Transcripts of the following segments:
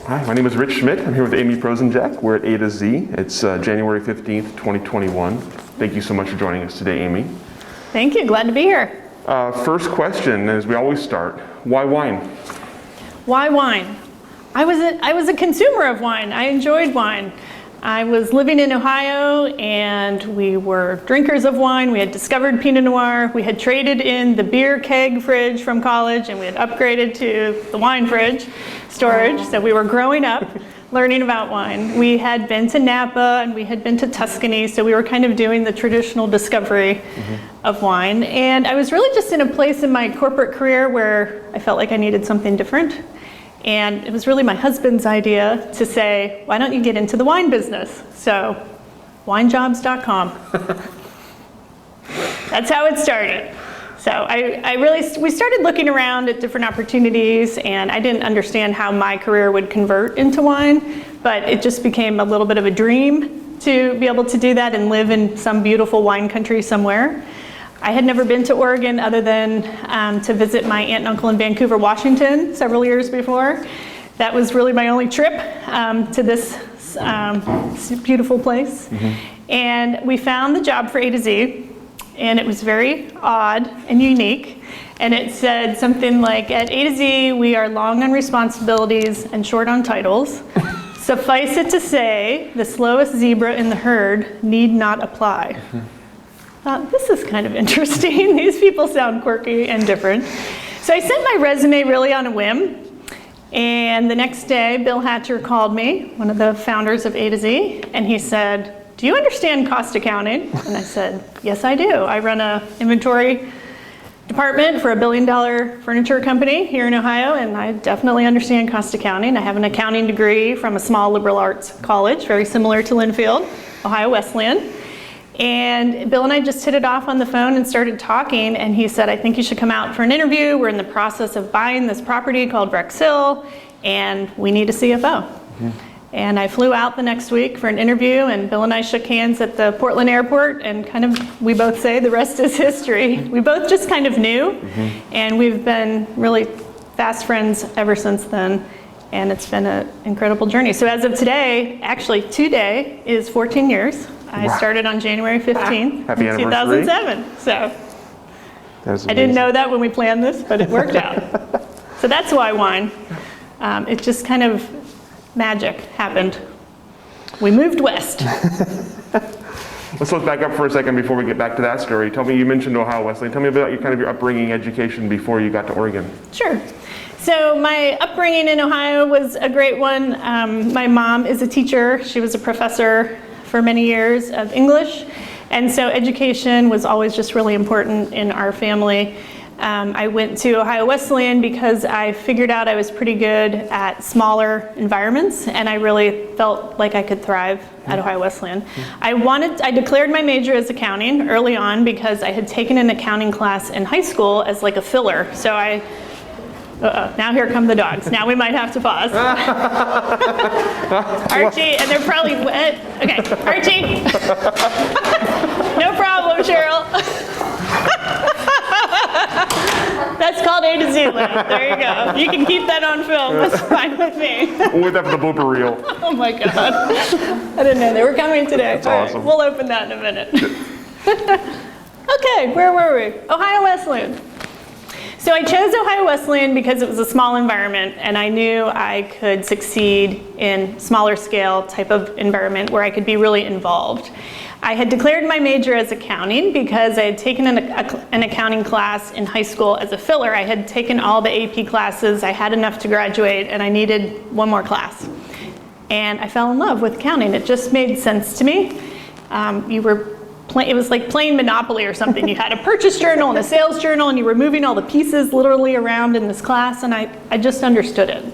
Hi, my name is Rich Schmidt. I'm here with Amy Prosenjak. We're at A to Z. It's January 15th, 2021. Thank you so much for joining us today, Amy. Thank you, glad to be here. First question, as we always start, why wine? Why wine? I was a consumer of wine. I enjoyed wine. I was living in Ohio and we were drinkers of wine. We had discovered Pinot Noir. We had traded in the beer keg fridge from college and we had upgraded to the wine fridge storage. So we were growing up learning about wine. We had been to Napa and we had been to Tuscany. So we were kind of doing the traditional discovery of wine. And I was really just in a place in my corporate career where I felt like I needed something different. And it was really my husband's idea to say, why don't you get into the wine business? So, winejobs.com. That's how it started. So we started looking around at different opportunities, and I didn't understand how my career would convert into wine, but it just became a little bit of a dream to be able to do that and live in some beautiful wine country somewhere. I had never been to Oregon other than to visit my aunt and uncle in Vancouver, Washington, several years before. That was really my only trip to this beautiful place. And we found the job for A to Z, and it was very odd and unique. And it said something like, at A to Z, we are long on responsibilities and short on titles. Suffice it to say, the slowest zebra in the herd need not apply. This is kind of interesting. These people sound quirky and different. So I sent my resume really on a whim. And the next day, Bill Hatcher called me, one of the founders of A to Z, and he said, do you understand cost accounting? And I said, yes, I do. I run an inventory department for $1 billion furniture company here in Ohio, and I definitely understand cost accounting. I have an accounting degree from a small liberal arts college, very similar to Linfield, Ohio Wesleyan. And Bill and I just hit it off on the phone and started talking, and he said, I think you should come out for an interview. We're in the process of buying this property called Brex Hill, and we need a CFO. And I flew out the next week for an interview, and Bill and I shook hands at the Portland airport, and kind of, we both say the rest is history. We both just kind of knew, and we've been really fast friends ever since then. And it's been an incredible journey. So as of today, actually today is 14 years. I started on January 15th, Happy anniversary. 2007. So I didn't know that when we planned this, but it worked out. So that's why wine. It just kind of magic happened. We moved west. Let's look back up for a second before we get back to that story. Tell me, you mentioned Ohio Wesleyan. Tell me about your upbringing, education before you got to Oregon. Sure. So my upbringing in Ohio was a great one. My mom is a teacher. She was a professor for many years of English. And so education was always just really important in our family. I went to Ohio Wesleyan because I figured out I was pretty good at smaller environments, and I really felt like I could thrive at Ohio Wesleyan. I declared my major as accounting early on because I had taken an accounting class in high school as like a filler. So now here come the dogs. Now we might have to pause. Archie, and they're probably wet. Okay, Archie. No problem, Cheryl. That's called A to Z land. There you go. You can keep that on film. That's fine with me. We'll have the blooper reel. Oh my God. I didn't know they were coming today. That's awesome. Right, we'll open that in a minute. Okay, where were we? Ohio Wesleyan. So I chose Ohio Wesleyan because it was a small environment, and I knew I could succeed in smaller scale type of environment where I could be really involved. I had declared my major as accounting because I had taken an accounting class in high school as a filler. I had taken all the AP classes, I had enough to graduate, and I needed one more class. And I fell in love with accounting. It just made sense to me. It was like playing Monopoly or something. You had a purchase journal and a sales journal, and you were moving all the pieces literally around in this class, and I just understood it.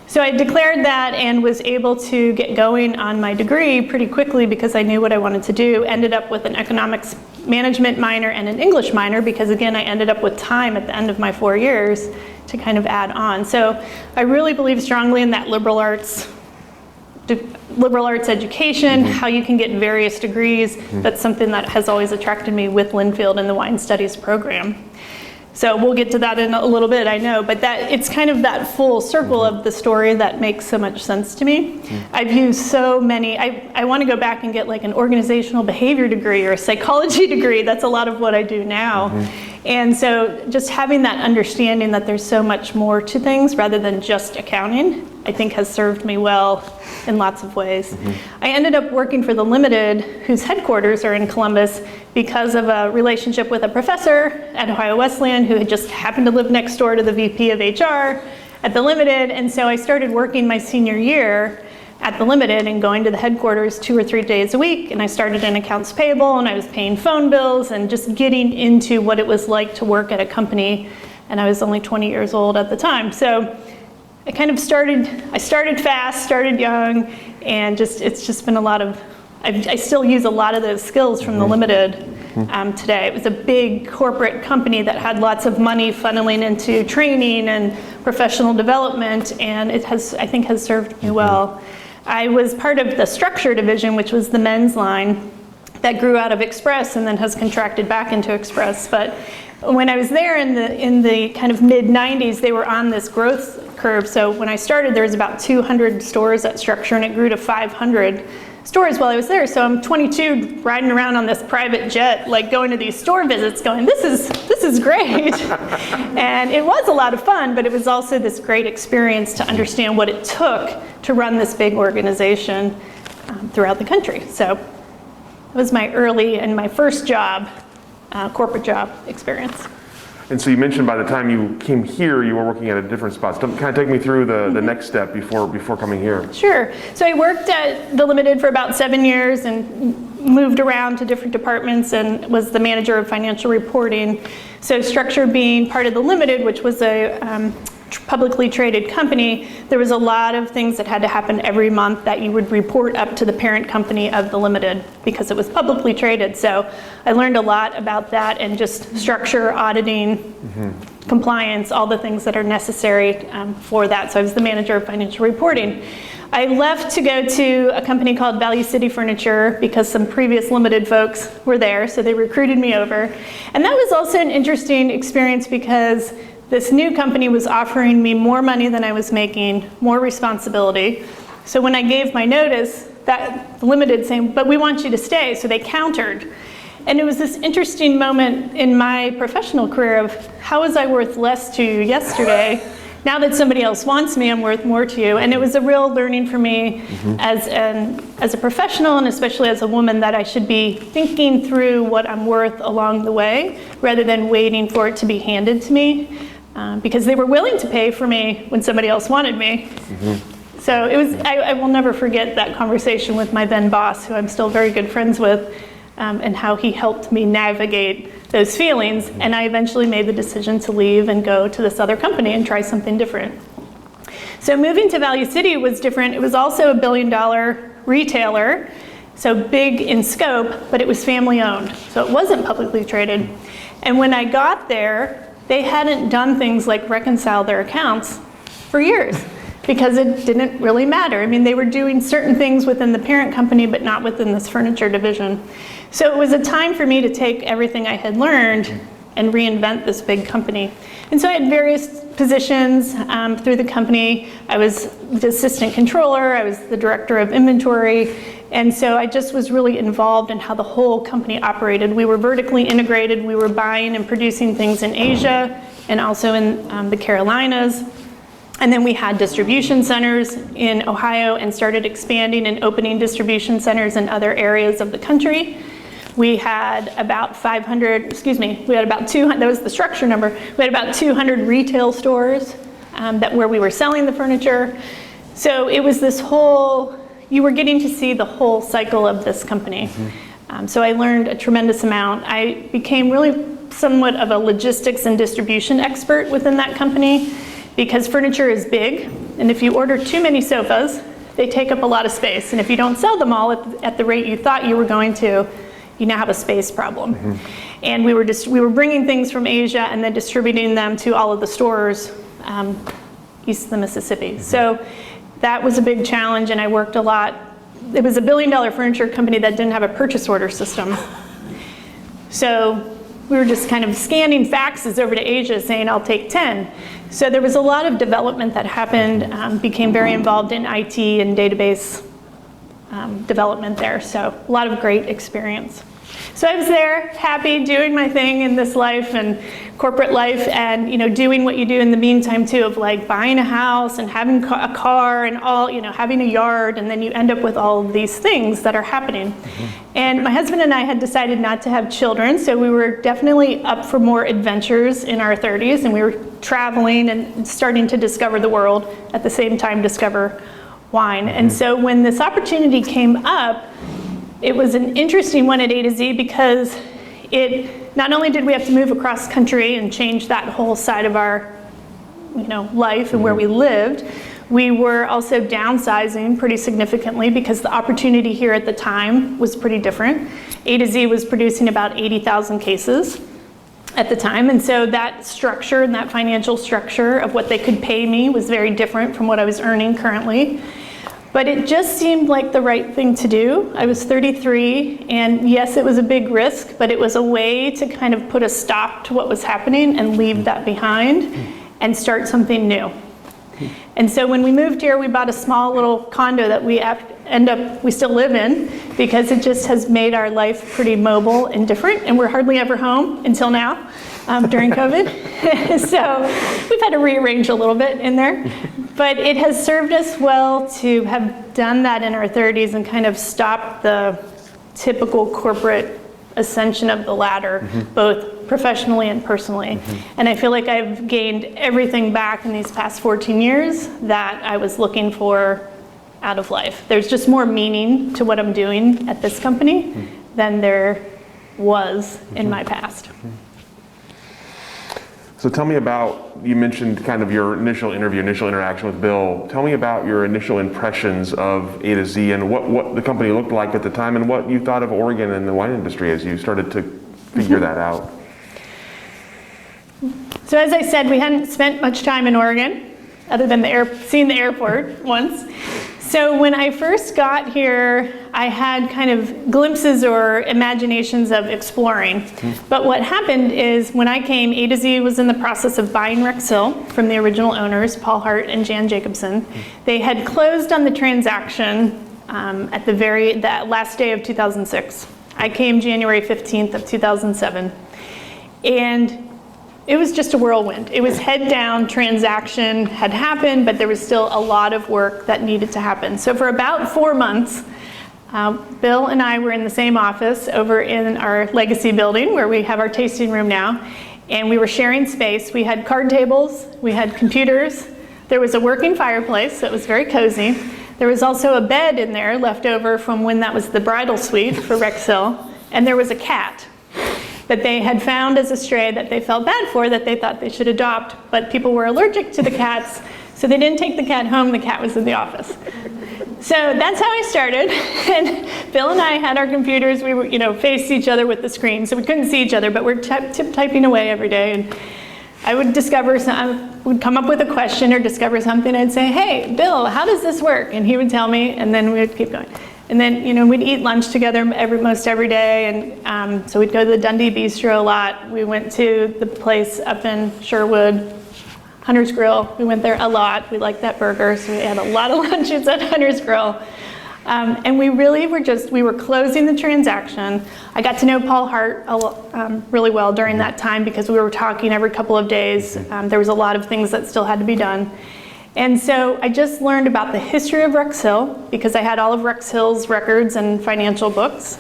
So I declared that and was able to get going on my degree pretty quickly because I knew what I wanted to do. Ended up with an economics management minor and an English minor because, again, I ended up with time at the end of my 4 years to kind of add on. So I really believe strongly in that liberal arts education, how you can get various degrees. That's something that has always attracted me with Linfield and the wine studies program. So we'll get to that in a little bit, I know, but that it's kind of that full circle of the story that makes so much sense to me. I've used so many, I want to go back and get like an organizational behavior degree or a psychology degree. That's a lot of what I do now. And so just having that understanding that there's so much more to things rather than just accounting, I think has served me well in lots of ways. I ended up working for the Limited, whose headquarters are in Columbus, because of a relationship with a professor at Ohio Wesleyan who had just happened to live next door to the VP of HR at the Limited. And so I started working my senior year at the Limited and going to the headquarters 2 or 3 days a week. And I started in accounts payable, and I was paying phone bills and just getting into what it was like to work at a company. And I was only 20 years old at the time. So I kind of started fast, started young, and it's just been a lot of, I still use a lot of those skills from the Limited today. It was a big corporate company that had lots of money funneling into training and professional development, and it has, I think, has served me well. I was part of the structure division, which was the men's line that grew out of Express and then has contracted back into Express. But when I was there in the kind of mid-90s, they were on this growth curve. So when I started, there was about 200 stores at Structure, and it grew to 500 stores while I was there. So I'm 22, riding around on this private jet, like going to these store visits, going, this is great. And it was a lot of fun, but it was also this great experience to understand what it took to run this big organization throughout the country. So it was my early and my first job, corporate job experience. And so you mentioned by the time you came here, you were working at a different spot. So kind of take me through the next step before coming here. Sure. So I worked at the Limited for about 7 years and moved around to different departments and was the manager of financial reporting. So Structure being part of the Limited, which was a publicly traded company, there was a lot of things that had to happen every month that you would report up to the parent company of the Limited because it was publicly traded. So I learned a lot about that and just structure, auditing, compliance, all the things that are necessary for that. So I was the manager of financial reporting. I left to go to a company called Value City Furniture because some previous Limited folks were there, so they recruited me over. And that was also an interesting experience because this new company was offering me more money than I was making, more responsibility. So when I gave my notice, that Limited saying, but we want you to stay, so they countered. And it was this interesting moment in my professional career of how was I worth less to you yesterday? Now that somebody else wants me, I'm worth more to you. And it was a real learning for me as a professional and especially as a woman that I should be thinking through what I'm worth along the way rather than waiting for it to be handed to me. Because they were willing to pay for me when somebody else wanted me. So it was, I will never forget that conversation with my then boss, who I'm still very good friends with, and how he helped me navigate those feelings. And I eventually made the decision to leave and go to this other company and try something different. So moving to Value City was different. It was also a $1 billion retailer, so big in scope, but it was family owned. So it wasn't publicly traded. And when I got there, they hadn't done things like reconcile their accounts for years because it didn't really matter. I mean, they were doing certain things within the parent company, but not within this furniture division. So it was a time for me to take everything I had learned and reinvent this big company. And so I had various positions through the company. I was the assistant controller, I was the director of inventory, and so I just was really involved in how the whole company operated. We were vertically integrated. We were buying and producing things in Asia and also in the Carolinas. And then we had distribution centers in Ohio and started expanding and opening distribution centers in other areas of the country. We had about 200, that was the structure number. We had about 200 retail stores where we were selling the furniture. So it was this whole, you were getting to see the whole cycle of this company. So I learned a tremendous amount. I became really somewhat of a logistics and distribution expert within that company because furniture is big, and if you order too many sofas, they take up a lot of space. And if you don't sell them all at the rate you thought you were going to, you now have a space problem. And we were bringing things from Asia and then distributing them to all of the stores east of the Mississippi. So that was a big challenge, and I worked a lot. It was a $1 billion furniture company that didn't have a purchase order system. So we were just kind of scanning faxes over to Asia saying, I'll take 10. So there was a lot of development that happened, became very involved in IT and database development there. So a lot of great experience. So I was there, happy, doing my thing in this life and corporate life, and doing what you do in the meantime too, of like buying a house and having a car and all, having a yard, and then you end up with all of these things that are happening. And my husband and I had decided not to have children, so we were definitely up for more adventures in our 30s, and we were traveling and starting to discover the world, at the same time discover wine. And so when this opportunity came up, it was an interesting one at A to Z, because not only did we have to move across country and change that whole side of our life and where we lived, we were also downsizing pretty significantly, because the opportunity here at the time was pretty different. A to Z was producing about 80,000 cases at the time, and so that structure and that financial structure of what they could pay me was very different from what I was earning currently. But it just seemed like the right thing to do. I was 33, and yes, it was a big risk, but it was a way to kind of put a stop to what was happening and leave that behind and start something new. And so when we moved here, we bought a small little condo that we still live in, because it just has made our life pretty mobile and different, and we're hardly ever home until now, during COVID. So we've had to rearrange a little bit in there. But it has served us well to have done that in our 30s and kind of stopped the typical corporate ascension of the ladder, both professionally and personally. And I feel like I've gained everything back in these past 14 years that I was looking for out of life. There's just more meaning to what I'm doing at this company than there was in my past. So tell me about, you mentioned kind of your initial interaction with Bill. Tell me about your initial impressions of A to Z and what the company looked like at the time, and what you thought of Oregon and the wine industry as you started to figure that out. So as I said, we hadn't spent much time in Oregon, other than seeing the airport once. So when I first got here, I had kind of glimpses or imaginations of exploring. But what happened is, when I came, A to Z was in the process of buying Rex Hill from the original owners, Paul Hart and Jan Jacobson. They had closed on the transaction at the last day of 2006. I came January 15th of 2007. And it was just a whirlwind. It was head down, transaction had happened, but there was still a lot of work that needed to happen. So for about 4 months, Bill and I were in the same office over in our legacy building, where we have our tasting room now, and we were sharing space. We had card tables, we had computers, there was a working fireplace that was very cozy. There was also a bed in there left over from when that was the bridal suite for Rex Hill, and there was a cat that they had found as a stray that they felt bad for, that they thought they should adopt, but people were allergic to the cats, so they didn't take the cat home. The cat was in the office. So that's how I started. And Bill and I had our computers. We were, faced each other with the screen, so we couldn't see each other, but we're typing away every day. And I would would come up with a question or discover something. I'd say, "Hey, Bill, how does this work?" And he would tell me, and then we would keep going. And then, we'd eat lunch together most every day, and so we'd go to the Dundee Bistro a lot. We went to the place up in Sherwood, Hunter's Grill. We went there a lot. We liked that burger, so we had a lot of lunches at Hunter's Grill. And we really we were closing the transaction. I got to know Paul Hart really well during that time, because we were talking every couple of days. There was a lot of things that still had to be done. And so I just learned about the history of Rex Hill, because I had all of Rex Hill's records and financial books.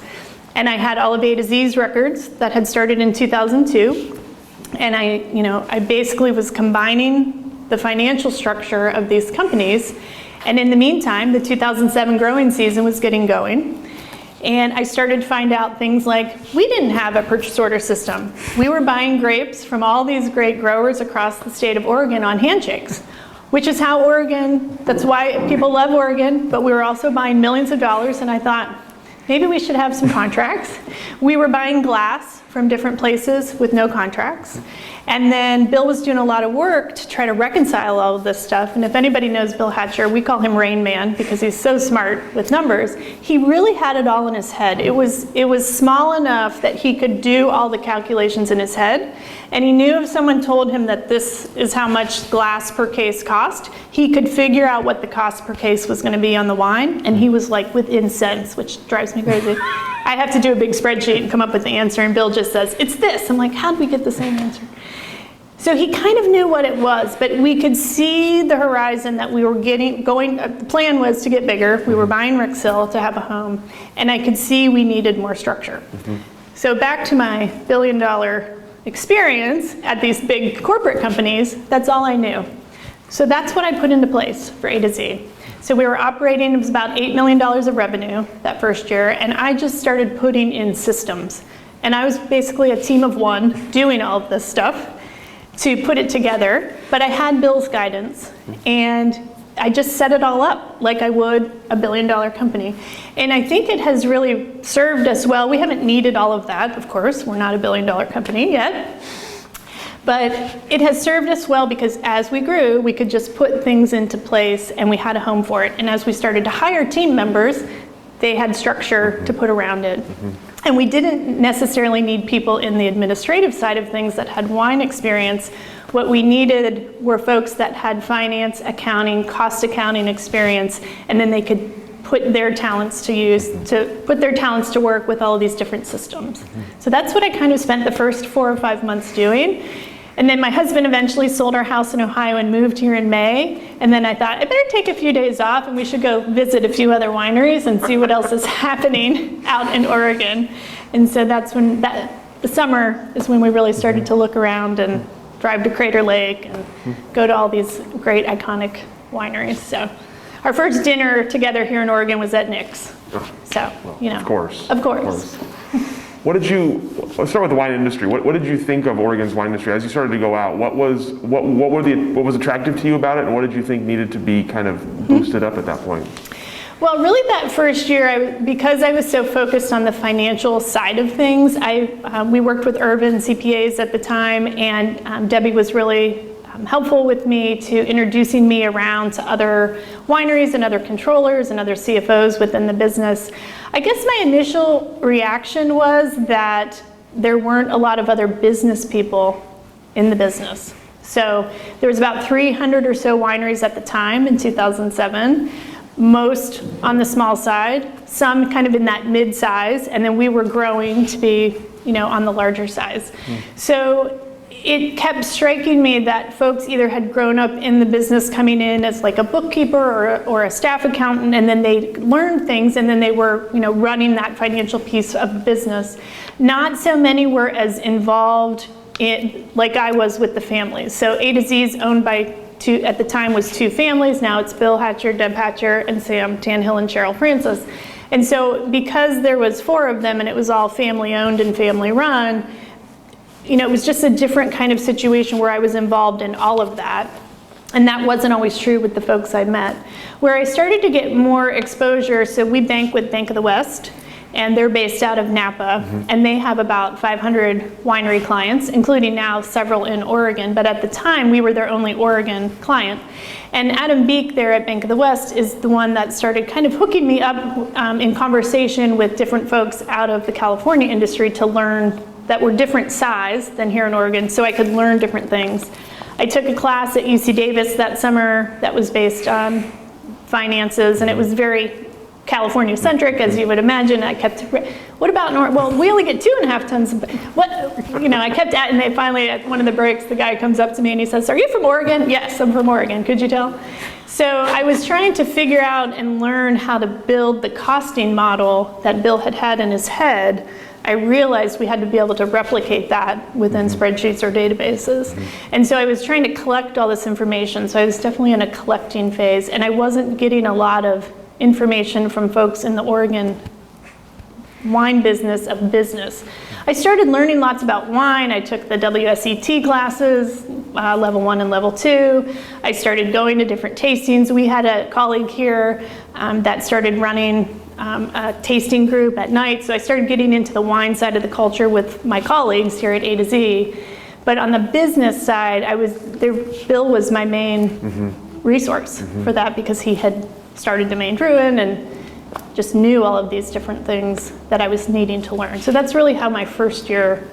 And I had all of A to Z's records that had started in 2002. And I basically was combining the financial structure of these companies. And in the meantime, the 2007 growing season was getting going. And I started to find out things like, we didn't have a purchase order system. We were buying grapes from all these great growers across the state of Oregon on handshakes, which is how that's why people love Oregon, but we were also buying millions of dollars, and I thought, maybe we should have some contracts. We were buying glass from different places with no contracts. And then Bill was doing a lot of work to try to reconcile all of this stuff. And if anybody knows Bill Hatcher, we call him Rain Man because he's so smart with numbers. He really had it all in his head. It was small enough that he could do all the calculations in his head. And he knew if someone told him that this is how much glass per case cost, he could figure out what the cost per case was going to be on the wine. And he was like within cents, which drives me crazy. I have to do a big spreadsheet and come up with the answer, and Bill just says, it's this. I'm like, how did we get the same answer? So he kind of knew what it was, but we could see the horizon that we were the plan was to get bigger. We were buying Ricks Hill to have a home, and I could see we needed more structure. So back to my billion-dollar experience at these big corporate companies, that's all I knew. So that's what I put into place for A to Z. So we were operating, it was about $8 million of revenue that first year, and I just started putting in systems. And I was basically a team of one doing all of this stuff to put it together, but I had Bill's guidance, and I just set it all up like I would a billion-dollar company. And I think it has really served us well. We haven't needed all of that, of course. We're not a billion-dollar company yet. But it has served us well because as we grew, we could just put things into place and we had a home for it. And as we started to hire team members, they had structure to put around it. And we didn't necessarily need people in the administrative side of things that had wine experience. What we needed were folks that had finance, accounting, cost accounting experience, and then they could put their talents to work with all of these different systems. So that's what I kind of spent the first 4 or 5 months doing. And then my husband eventually sold our house in Ohio and moved here in May. And then I thought, I better take a few days off and we should go visit a few other wineries and see what else is happening out in Oregon. And so that's when, the summer is when we really started to look around and drive to Crater Lake and go to all these great iconic wineries. So our first dinner together here in Oregon was at Nick's. So, you know. Of course. Of course. Let's start with the wine industry. What did you think of Oregon's wine industry as you started to go out? What was attractive to you about it, and what did you think needed to be kind of boosted up at that point? Well, really that first year, because I was so focused on the financial side of things, we worked with Irvin CPAs at the time, and Debbie was really helpful with me to introducing me around to other wineries and other controllers and other CFOs within the business. I guess my initial reaction was that there weren't a lot of other business people in the business. So there was about 300 or so wineries at the time in 2007, most on the small side, some kind of in that mid-size, and then we were growing to be, on the larger size. So it kept striking me that folks either had grown up in the business coming in as like a bookkeeper or a staff accountant, and then they learned things and then they were running that financial piece of business. Not so many were as involved like I was with the families. So A to Z is owned by at the time was 2 families. Now it's Bill Hatcher, Deb Hatcher, and Sam Tanhill and Cheryl Francis. And so because there was 4 of them and it was all family owned and family run, it was just a different kind of situation where I was involved in all of that. And that wasn't always true with the folks I met. Where I started to get more exposure, so we bank with Bank of the West, and they're based out of Napa, and they have about 500 winery clients, including now several in Oregon, but at the time we were their only Oregon client. And Adam Beek there at Bank of the West is the one that started kind of hooking me up in conversation with different folks out of the California industry to learn that were different size than here in Oregon, so I could learn different things. I took a class at UC Davis that summer that was based on finances, and it was very California-centric, as you would imagine. I kept, what about, well, we only get 2.5 tons of, I kept at, and they finally, at one of the breaks, the guy comes up to me and he says, "Are you from Oregon?" "Yes, I'm from Oregon. Could you tell?" So I was trying to figure out and learn how to build the costing model that Bill had in his head. I realized we had to be able to replicate that within spreadsheets or databases. And so I was trying to collect all this information. So I was definitely in a collecting phase, and I wasn't getting a lot of information from folks in the Oregon wine business of business. I started learning lots about wine. I took the WSET classes, level 1 and level 2. I started going to different tastings. We had a colleague here that started running a tasting group at night. So I started getting into the wine side of the culture with my colleagues here at A to Z. But on the business side, Bill was my main resource for that, because he had started Domain Druin and just knew all of these different things that I was needing to learn. So that's really how my first year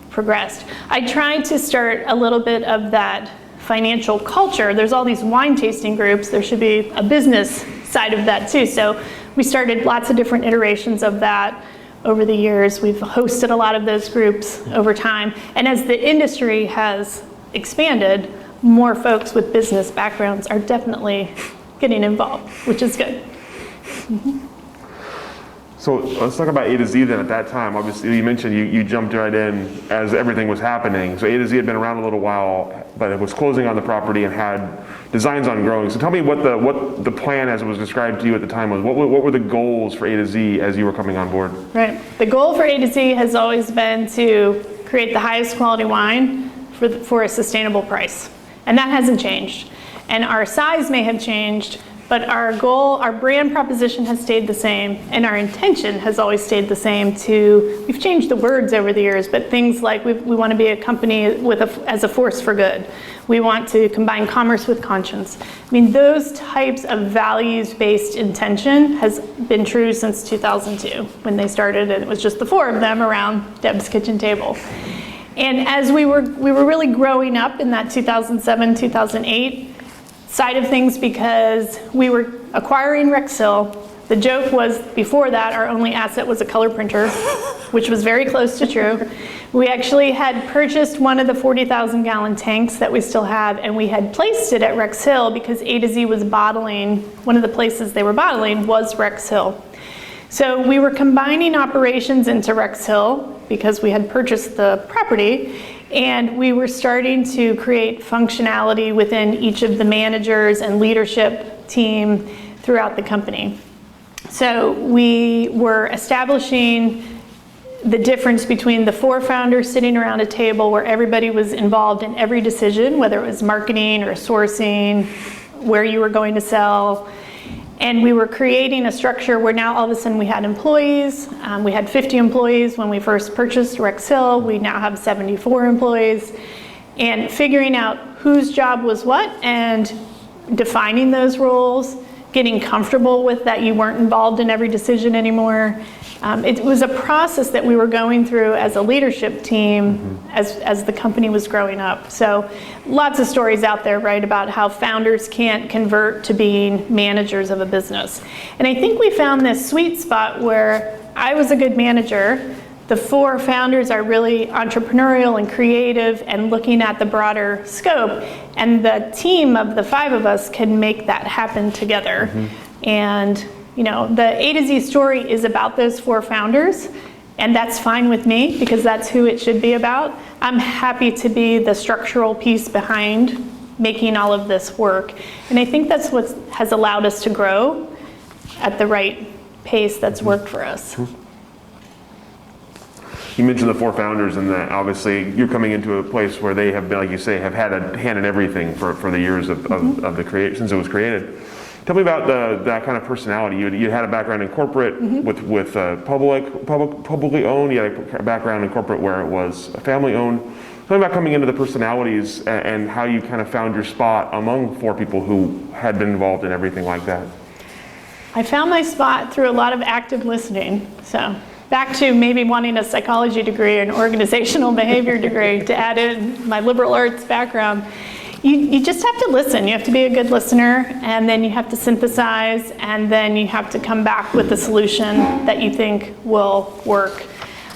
progressed. I tried to start a little bit of that financial culture. There's all these wine tasting groups. There should be a business side of that too. So we started lots of different iterations of that over the years. We've hosted a lot of those groups over time. And as the industry has expanded, more folks with business backgrounds are definitely getting involved, which is good. So let's talk about A to Z then. At that time, obviously you mentioned you jumped right in as everything was happening. So A to Z had been around a little while, but it was closing on the property and had designs on growing. So tell me what the plan as it was described to you at the time was. What were the goals for A to Z as you were coming on board? Right. The goal for A to Z has always been to create the highest quality wine for a sustainable price. And that hasn't changed. And our size may have changed, but our goal, our brand proposition has stayed the same, and our intention has always stayed the same. We've changed the words over the years, but things like we want to be a company as a force for good. We want to combine commerce with conscience. I mean, those types of values-based intention has been true since 2002 when they started, and it was just the four of them around Deb's kitchen table. And as we were really growing up in that 2007, 2008 side of things, because we were acquiring Rex Hill. The joke was, before that, our only asset was a color printer, which was very close to true. We actually had purchased one of the 40,000 gallon tanks that we still have, and we had placed it at Rex Hill because A to Z was bottling, one of the places they were bottling was Rex Hill. So we were combining operations into Rex Hill because we had purchased the property, and we were starting to create functionality within each of the managers and leadership team throughout the company. So we were establishing the difference between the four founders sitting around a table where everybody was involved in every decision, whether it was marketing or sourcing, where you were going to sell. And we were creating a structure where now all of a sudden we had employees. We had 50 employees when we first purchased Rex Hill. We now have 74 employees. And figuring out whose job was what and defining those roles, getting comfortable with that you weren't involved in every decision anymore. It was a process that we were going through as a leadership team as the company was growing up. So lots of stories out there, right, about how founders can't convert to being managers of a business. And I think we found this sweet spot where I was a good manager. The four founders are really entrepreneurial and creative and looking at the broader scope. And the team of the five of us can make that happen together. And you know, the A to Z story is about those four founders, and that's fine with me because that's who it should be about. I'm happy to be the structural piece behind making all of this work. And I think that's what has allowed us to grow at the right pace that's worked for us. You mentioned the four founders, and that obviously you're coming into a place where they have been, like you say, have had a hand in everything for the years of the creation since it was created. Tell me about that kind of personality. You had a background in corporate with publicly owned. You had a background in corporate where it was family owned. Tell me about coming into the personalities and how you kind of found your spot among four people who had been involved in everything like that. I found my spot through a lot of active listening. So back to maybe wanting a psychology degree, an organizational behavior degree to add in my liberal arts background. You just have to listen. You have to be a good listener, and then you have to synthesize, and then you have to come back with a solution that you think will work.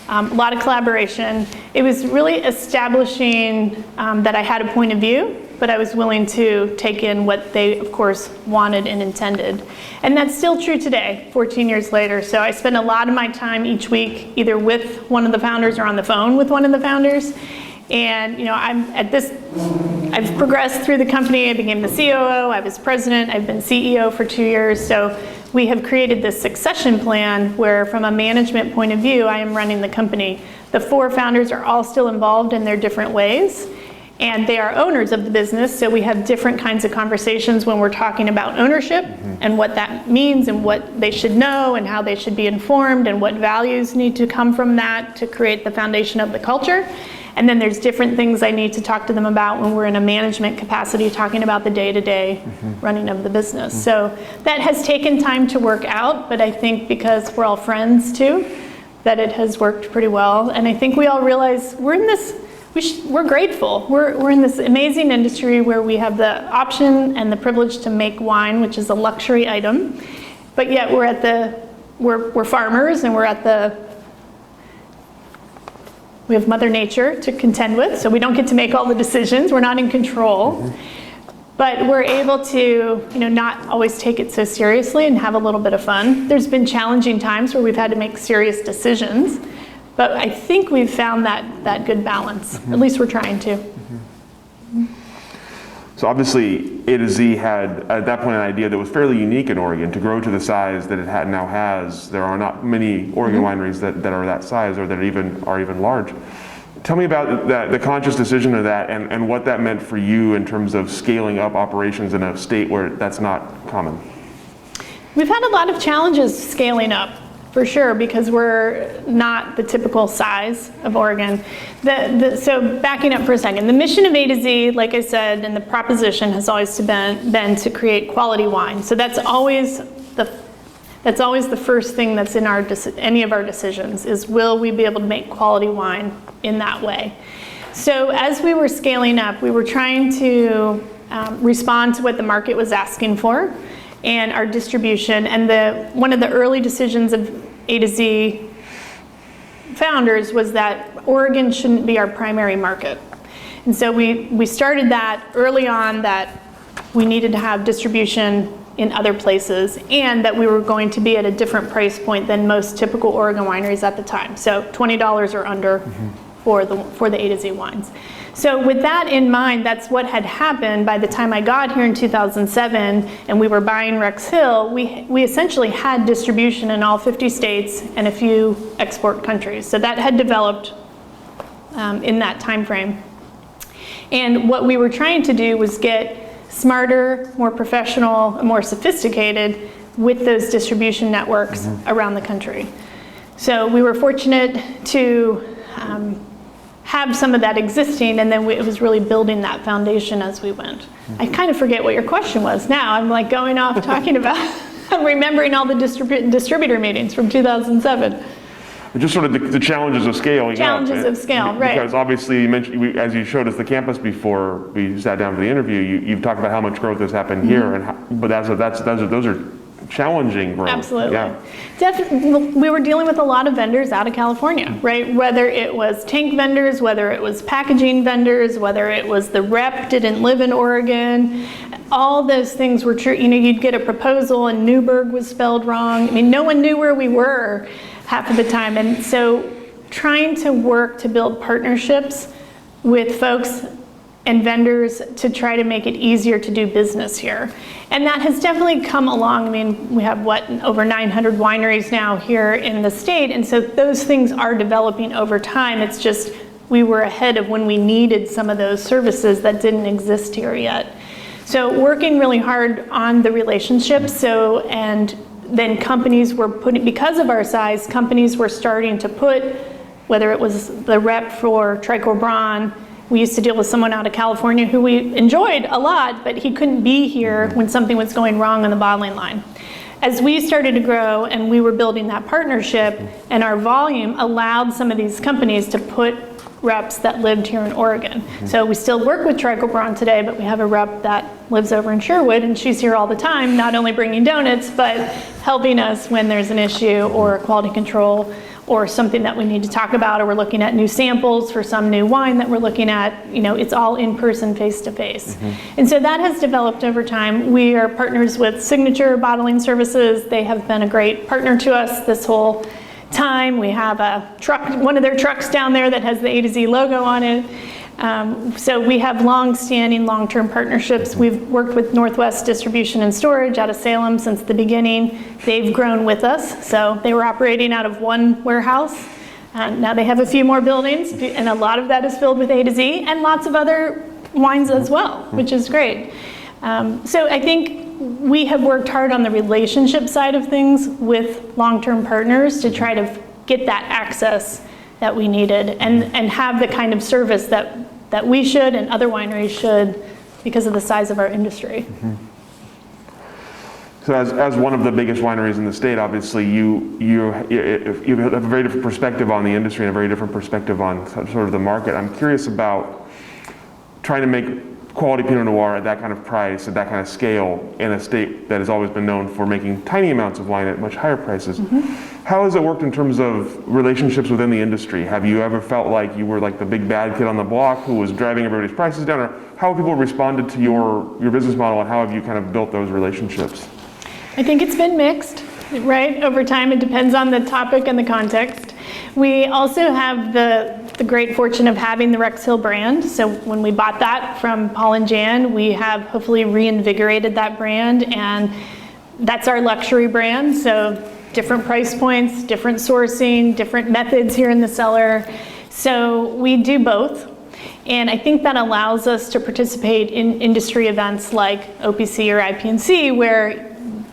A lot of collaboration. It was really establishing that I had a point of view, but I was willing to take in what they, of course, wanted and intended. And that's still true today, 14 years later. So I spend a lot of my time each week either with one of the founders or on the phone with one of the founders. And you know, I've progressed through the company. I became the COO, I was president, I've been CEO for 2 years. So we have created this succession plan where from a management point of view, I am running the company. The four founders are all still involved in their different ways. and they are owners of the business, so we have different kinds of conversations when we're talking about ownership and what that means and what they should know and how they should be informed and what values need to come from that to create the foundation of the culture. And then there's different things I need to talk to them about when we're in a management capacity, talking about the day-to-day running of the business. So that has taken time to work out, but I think because we're all friends too, that it has worked pretty well. And I think we all realize we're in this, we're grateful. We're in this amazing industry where we have the option and the privilege to make wine, which is a luxury item, but yet we're farmers, and we have Mother Nature to contend with, so we don't get to make all the decisions. We're not in control, but we're able to, not always take it so seriously and have a little bit of fun. There's been challenging times where we've had to make serious decisions, but I think we've found that good balance. At least we're trying to. So obviously, A to Z had, at that point, an idea that was fairly unique in Oregon. To grow to the size that it now has, there are not many Oregon wineries that are that size or that are even large. Tell me about the conscious decision of that and what that meant for you in terms of scaling up operations in a state where that's not common. We've had a lot of challenges scaling up, for sure, because we're not the typical size of Oregon. So backing up for a second, the mission of A to Z, like I said, and the proposition has always been to create quality wine. So that's always the first thing that's in any of our decisions is, will we be able to make quality wine in that way? So as we were scaling up, we were trying to respond to what the market was asking for and our distribution. And one of the early decisions of A to Z founders was that Oregon shouldn't be our primary market. And so we started that early on, that we needed to have distribution in other places, and that we were going to be at a different price point than most typical Oregon wineries at the time. So $20 or under for the A to Z wines. So with that in mind, that's what had happened by the time I got here in 2007 and we were buying Rex Hill. We essentially had distribution in all 50 states and a few export countries. So that had developed in that time frame. And what we were trying to do was get smarter, more professional, more sophisticated with those distribution networks around the country. So we were fortunate to have some of that existing, and then it was really building that foundation as we went. I kind of forget what your question was now. I'm like going off talking about, I'm remembering all the distributor meetings from 2007. Just sort of the challenges of scaling Challenges of scale, right. Because obviously, you mentioned, as you showed us the campus before we sat down for the interview, you've talked about how much growth has happened here, but those are challenging growth. Absolutely. Yeah. Definitely, we were dealing with a lot of vendors out of California, right? Whether it was tank vendors, whether it was packaging vendors, whether it was the rep didn't live in Oregon, all those things were true. You'd get a proposal and Newburgh was spelled wrong. I mean, no one knew where we were half of the time. And so trying to work to build partnerships with folks and vendors to try to make it easier to do business here. And that has definitely come along. I mean, we have over 900 wineries now here in the state, and so those things are developing over time. It's just we were ahead of when we needed some of those services that didn't exist here yet. So working really hard on the relationships. And then companies were because of our size, companies were starting to put, whether it was the rep for Tricor Braun. We used to deal with someone out of California who we enjoyed a lot, but he couldn't be here when something was going wrong on the bottling line. As we started to grow and we were building that partnership, and our volume allowed some of these companies to put reps that lived here in Oregon. So we still work with Tricor Braun today, but we have a rep that lives over in Sherwood, and she's here all the time, not only bringing donuts, but helping us when there's an issue or quality control or something that we need to talk about, or we're looking at new samples for some new wine that we're looking at. It's all in person, face to face. And so that has developed over time. We are partners with Signature Bottling Services. They have been a great partner to us this whole time. We have a truck, one of their trucks down there that has the A to Z logo on it. So we have long-standing, long-term partnerships. We've worked with Northwest Distribution and Storage out of Salem since the beginning. They've grown with us. So they were operating out of one warehouse. Now they have a few more buildings, and a lot of that is filled with A to Z, and lots of other wines as well, which is great. So I think we have worked hard on the relationship side of things with long-term partners to try to get that access that we needed and have the kind of service that we should and other wineries should because of the size of our industry. Mm-hmm. So as one of the biggest wineries in the state, obviously you have a very different perspective on the industry and a very different perspective on sort of the market. I'm curious about trying to make quality Pinot Noir at that kind of price, at that kind of scale, in a state that has always been known for making tiny amounts of wine at much higher prices. Mm-hmm. How has it worked in terms of relationships within the industry? Have you ever felt like you were like the big bad kid on the block who was driving everybody's prices down? Or how have people responded to your business model, and how have you kind of built those relationships? I think it's been mixed, right? Over time, it depends on the topic and the context. We also have the great fortune of having the Rex Hill brand. So when we bought that from Paul and Jan, we have hopefully reinvigorated that brand, and that's our luxury brand. So different price points, different sourcing, different methods here in the cellar. So we do both. And I think that allows us to participate in industry events like OPC or IPNC, where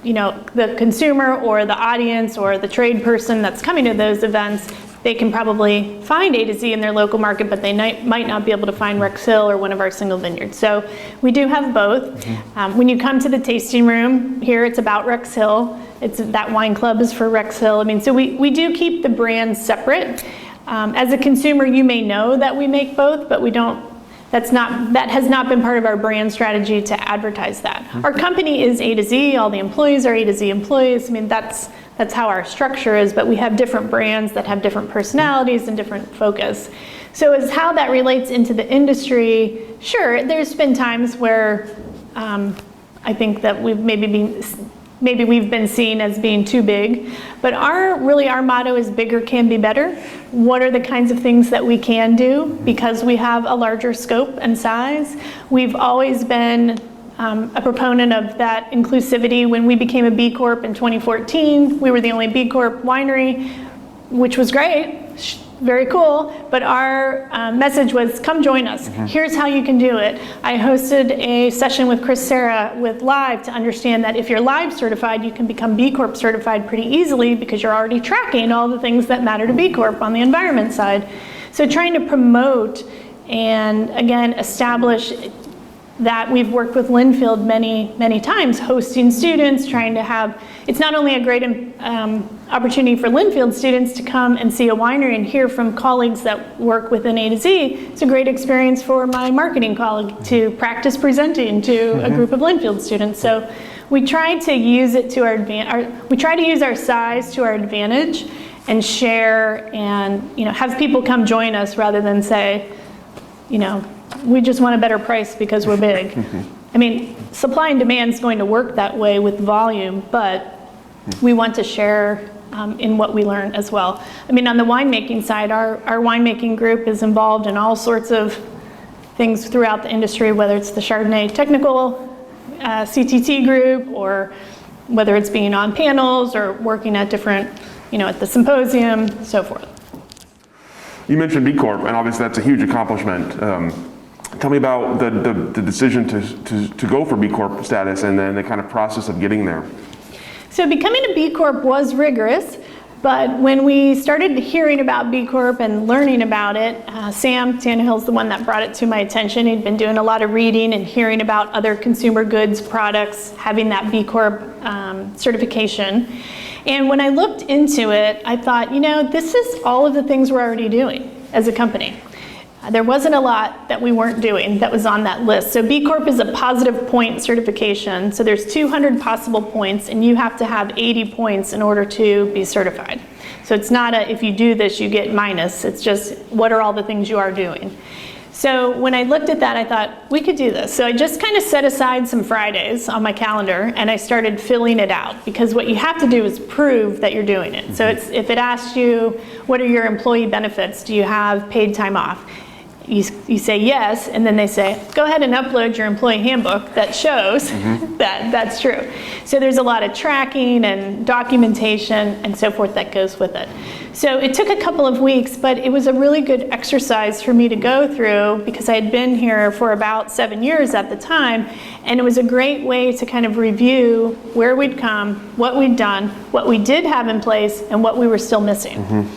the consumer or the audience or the trade person that's coming to those events, they can probably find A to Z in their local market, but they might not be able to find Rex Hill or one of our single vineyards. So we do have both. Mm-hmm. When you come to the tasting room here, it's about Rex Hill. That wine club is for Rex Hill. I mean, so we do keep the brands separate. As a consumer, you may know that we make both, but we don't. That has not been part of our brand strategy to advertise that. Mm-hmm. Our company is A to Z. All the employees are A to Z employees. I mean, that's how our structure is, but we have different brands that have different personalities and different focus. So as how that relates into the industry, sure, there's been times where I think that we've maybe we've been seen as being too big, but our motto is bigger can be better. What are the kinds of things that we can do because we have a larger scope and size? We've always been a proponent of that inclusivity. When we became a B Corp in 2014, we were the only B Corp winery, which was great. Very cool, but our message was, come join us. Mm-hmm. Here's how you can do it. I hosted a session with Chris Serra with Live to understand that if you're Live certified, you can become B Corp certified pretty easily because you're already tracking all the things that matter to B Corp on the environment side. So trying to promote and, again, establish that we've worked with Linfield many times, hosting students, trying to have, it's not only a great opportunity for Linfield students to come and see a winery and hear from colleagues that work within A to Z, it's a great experience for my marketing colleague to practice presenting to a group of Linfield students. So we try to use it to our advantage, we try to use our size to our advantage and share and have people come join us rather than say, we just want a better price because we're big. I mean, supply and demand is going to work that way with volume, but we want to share in what we learn as well. I mean, on the winemaking side, our winemaking group is involved in all sorts of things throughout the industry, whether it's the Chardonnay technical CTT group, or whether it's being on panels or working at different, at the symposium, so forth. You mentioned B Corp, and obviously that's a huge accomplishment. Tell me about the decision to go for B Corp status and then the kind of process of getting there. So becoming a B Corp was rigorous, but when we started hearing about B Corp and learning about it, Sam Tannehill's the one that brought it to my attention. He'd been doing a lot of reading and hearing about other consumer goods products having that B Corp certification. And when I looked into it, I thought, this is all of the things we're already doing as a company. There wasn't a lot that we weren't doing that was on that list. So B Corp is a positive point certification. So there's 200 possible points, and you have to have 80 points in order to be certified. So it's not if you do this, you get minus. It's just, what are all the things you are doing? So when I looked at that, I thought, we could do this. So I just kind of set aside some Fridays on my calendar, and I started filling it out, because what you have to do is prove that you're doing it. So if it asks you, what are your employee benefits? Do you have paid time off? you say yes, and then they say, go ahead and upload your employee handbook that shows that that's true. So there's a lot of tracking and documentation and so forth that goes with it. So it took a couple of weeks, but it was a really good exercise for me to go through because I had been here for about 7 years at the time, and it was a great way to kind of review where we'd come, what we'd done, what we did have in place, and what we were still missing.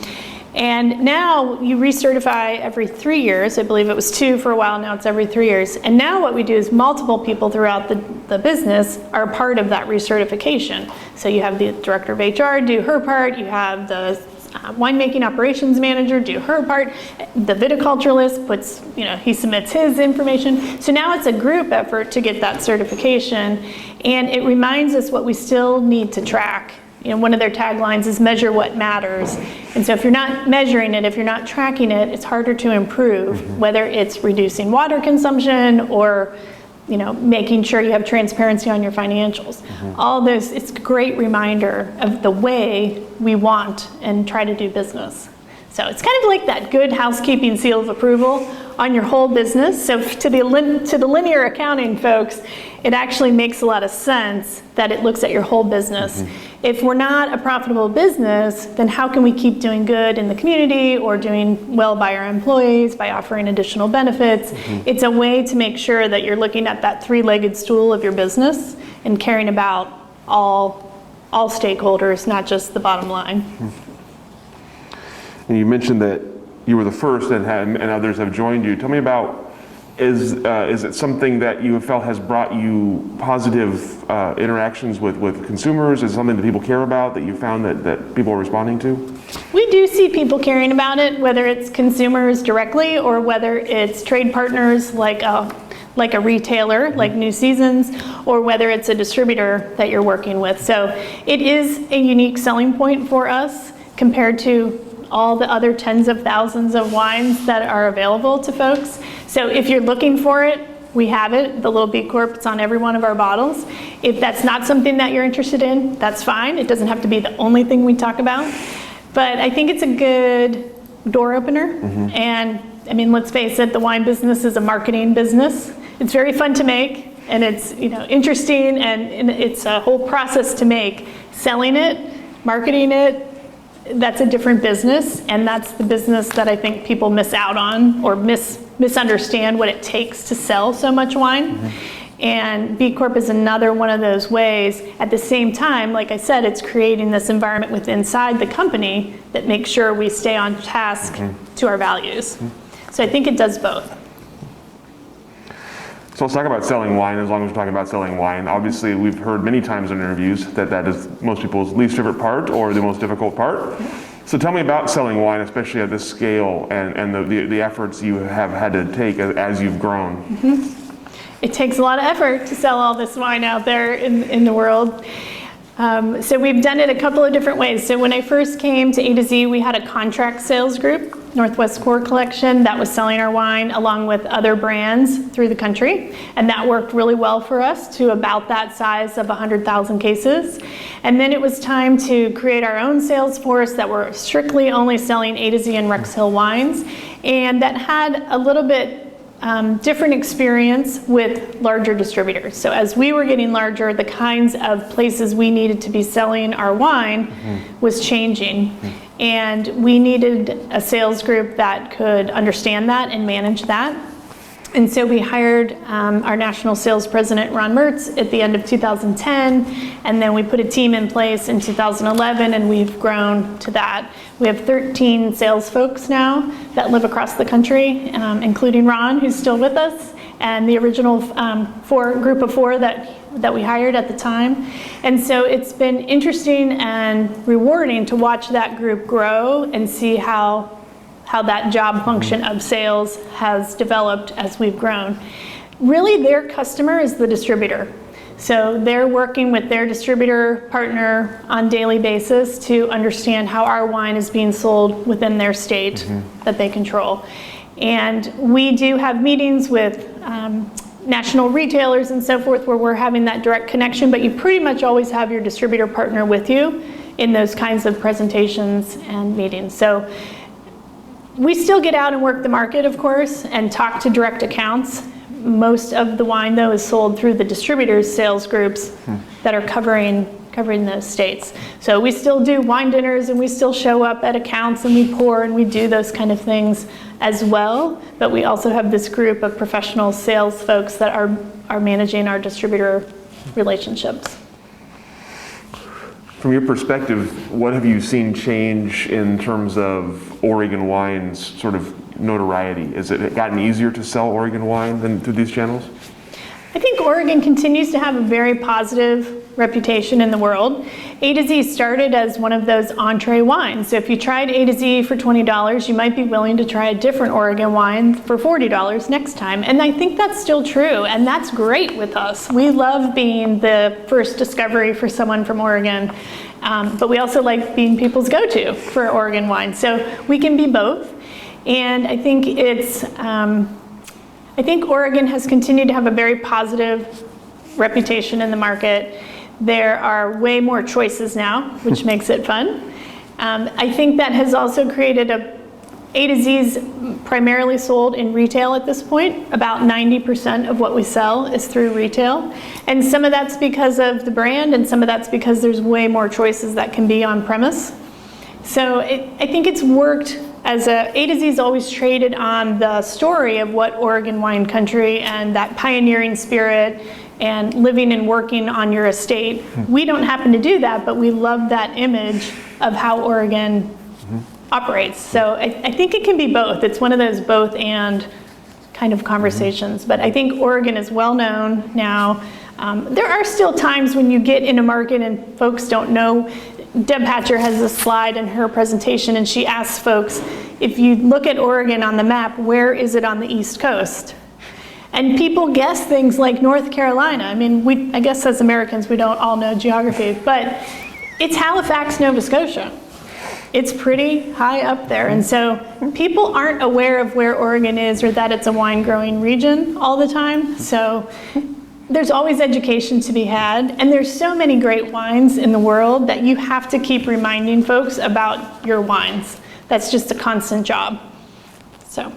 And now you recertify every 3 years. I believe it was 2 for a while, now it's every 3 years. And now what we do is multiple people throughout the business are part of that recertification. So you have the director of HR do her part, you have the winemaking operations manager do her part, the viticulturalist puts, he submits his information. So now it's a group effort to get that certification, and it reminds us what we still need to track. One of their taglines is measure what matters. And so if you're not measuring it, if you're not tracking it, it's harder to improve, whether it's reducing water consumption or making sure you have transparency on your financials. All those, it's a great reminder of the way we want and try to do business. So it's kind of like that good housekeeping seal of approval on your whole business. So to the linear accounting folks, it actually makes a lot of sense that it looks at your whole business. If we're not a profitable business, then how can we keep doing good in the community or doing well by our employees by offering additional benefits? It's a way to make sure that you're looking at that three-legged stool of your business and caring about all stakeholders, not just the bottom line. And you mentioned that you were the first and others have joined you. Tell me about, is it something that you have felt has brought you positive interactions with consumers? Is it something that people care about, that you found that people are responding to? We do see people caring about it, whether it's consumers directly or whether it's trade partners like a retailer, like New Seasons, or whether it's a distributor that you're working with. So it is a unique selling point for us compared to all the other tens of thousands of wines that are available to folks. So if you're looking for it, we have it, the little B Corp, it's on every one of our bottles. If that's not something that you're interested in, that's fine. It doesn't have to be the only thing we talk about. But I think it's a good door opener. And I mean, let's face it, the wine business is a marketing business. It's very fun to make, and it's interesting, and it's a whole process to make. Selling it, marketing it, that's a different business, and that's the business that I think people miss out on or misunderstand what it takes to sell so much wine. And B Corp is another one of those ways. At the same time, like I said, it's creating this environment within inside the company that makes sure we stay on task to our values. So I think it does both. So let's talk about selling wine, as long as we're talking about selling wine. Obviously, we've heard many times in interviews that is most people's least favorite part or the most difficult part. So tell me about selling wine, especially at this scale, and the efforts you have had to take as you've grown. It takes a lot of effort to sell all this wine out there in the world. So we've done it a couple of different ways. So when I first came to A to Z, we had a contract sales group, Northwest Core Collection, that was selling our wine along with other brands through the country. And that worked really well for us to about that size of 100,000 cases. And then it was time to create our own sales force that were strictly only selling A to Z and Rex Hill wines. And that had a little bit different experience with larger distributors. So as we were getting larger, the kinds of places we needed to be selling our wine was changing. And we needed a sales group that could understand that and manage that. And so we hired our national sales president, Ron Mertz, at the end of 2010, and then we put a team in place in 2011, and we've grown to that. We have 13 sales folks now that live across the country, including Ron, who's still with us, and the original group of four that we hired at the time. And so it's been interesting and rewarding to watch that group grow and see how that job function of sales has developed as we've grown. Really, their customer is the distributor. So they're working with their distributor partner on a daily basis to understand how our wine is being sold within their state that they control. And we do have meetings with national retailers and so forth where we're having that direct connection, but you pretty much always have your distributor partner with you in those kinds of presentations and meetings. So We still get out and work the market, of course, and talk to direct accounts. Most of the wine, though, is sold through the distributors' sales groups that are covering those states. So we still do wine dinners, and we still show up at accounts, and we pour, and we do those kind of things as well. But we also have this group of professional sales folks that are managing our distributor relationships. From your perspective, what have you seen change in terms of Oregon wine's sort of notoriety? Has it gotten easier to sell Oregon wine than through these channels? I think Oregon continues to have a very positive reputation in the world. A to Z started as one of those entree wines. So if you tried A to Z for $20, you might be willing to try a different Oregon wine for $40 next time. And I think that's still true, and that's great with us. We love being the first discovery for someone from Oregon, but we also like being people's go-to for Oregon wine. So we can be both. And I think I think Oregon has continued to have a very positive reputation in the market. There are way more choices now, which makes it fun. I think that has also created A to Z's primarily sold in retail at this point. About 90% of what we sell is through retail. And some of that's because of the brand, and some of that's because there's way more choices that can be on premise. So I think it's worked as A to Z's always traded on the story of what Oregon wine country and that pioneering spirit and living and working on your estate. We don't happen to do that, but we love that image of how Oregon operates. So I think it can be both. It's one of those both and kind of conversations. But I think Oregon is well known now. There are still times when you get in a market and folks don't know. Deb Hatcher has a slide in her presentation, and she asks folks, if you look at Oregon on the map, where is it on the East Coast? And people guess things like North Carolina. I mean, I guess as Americans, we don't all know geography, but it's Halifax, Nova Scotia. It's pretty high up there. And so people aren't aware of where Oregon is or that it's a wine growing region all the time. So there's always education to be had. And there's so many great wines in the world that you have to keep reminding folks about your wines. That's just a constant job. So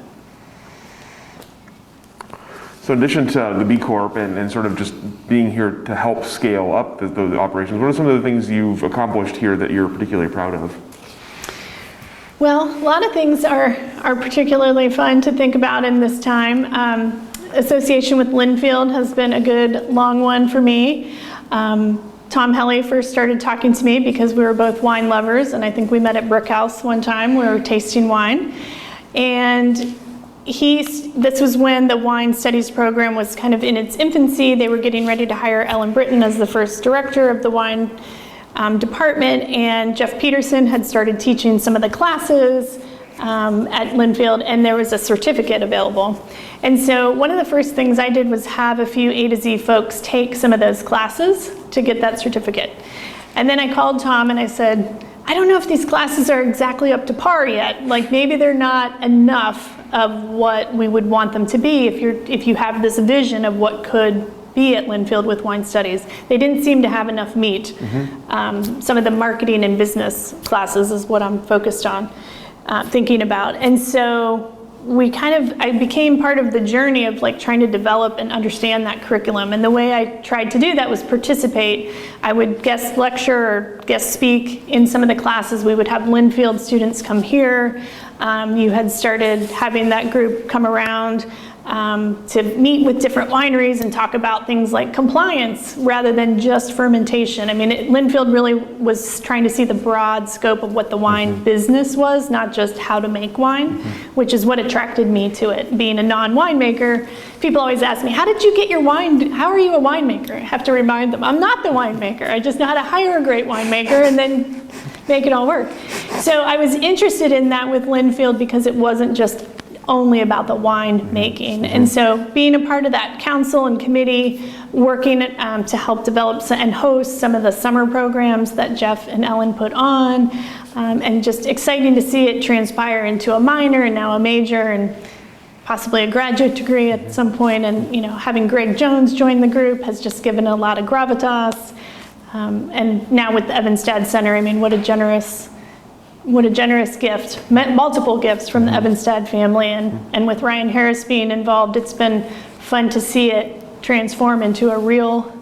in addition to the B Corp and sort of just being here to help scale up the operations, what are some of the things you've accomplished here that you're particularly proud of? Well, a lot of things are particularly fun to think about in this time. Association with Linfield has been a good long one for me. Tom Helly first started talking to me because we were both wine lovers, and I think we met at Brickhouse one time. We were tasting wine. And this was when the wine studies program was kind of in its infancy. They were getting ready to hire Ellen Britton as the first director of the wine department, and Jeff Peterson had started teaching some of the classes at Linfield, and there was a certificate available. And so one of the first things I did was have a few A to Z folks take some of those classes to get that certificate. And then I called Tom and I said, I don't know if these classes are exactly up to par yet. Like, maybe they're not enough of what we would want them to be if you have this vision of what could be at Linfield with wine studies. They didn't seem to have enough meat. Some of the marketing and business classes is what I'm focused on thinking about. And so I became part of the journey of like trying to develop and understand that curriculum. And the way I tried to do that was participate. I would guest lecture or guest speak in some of the classes. We would have Linfield students come here. You had started having that group come around to meet with different wineries and talk about things like compliance rather than just fermentation. I mean, Linfield really was trying to see the broad scope of what the wine business was, not just how to make wine, which is what attracted me to it. Being a non-winemaker, people always ask me, how did you get your wine? How are you a winemaker? I have to remind them, I'm not the winemaker. I just know how to hire a great winemaker and then make it all work. So I was interested in that with Linfield because it wasn't just only about the wine making. And so being a part of that council and committee, working to help develop and host some of the summer programs that Jeff and Ellen put on, and just exciting to see it transpire into a minor and now a major and possibly a graduate degree at some point. And having Greg Jones join the group has just given a lot of gravitas. And now with the Evanstad Center, I mean, what a generous what a generous gift, multiple gifts from the Ebenstad family, and with Ryan Harris being involved, it's been fun to see it transform into a real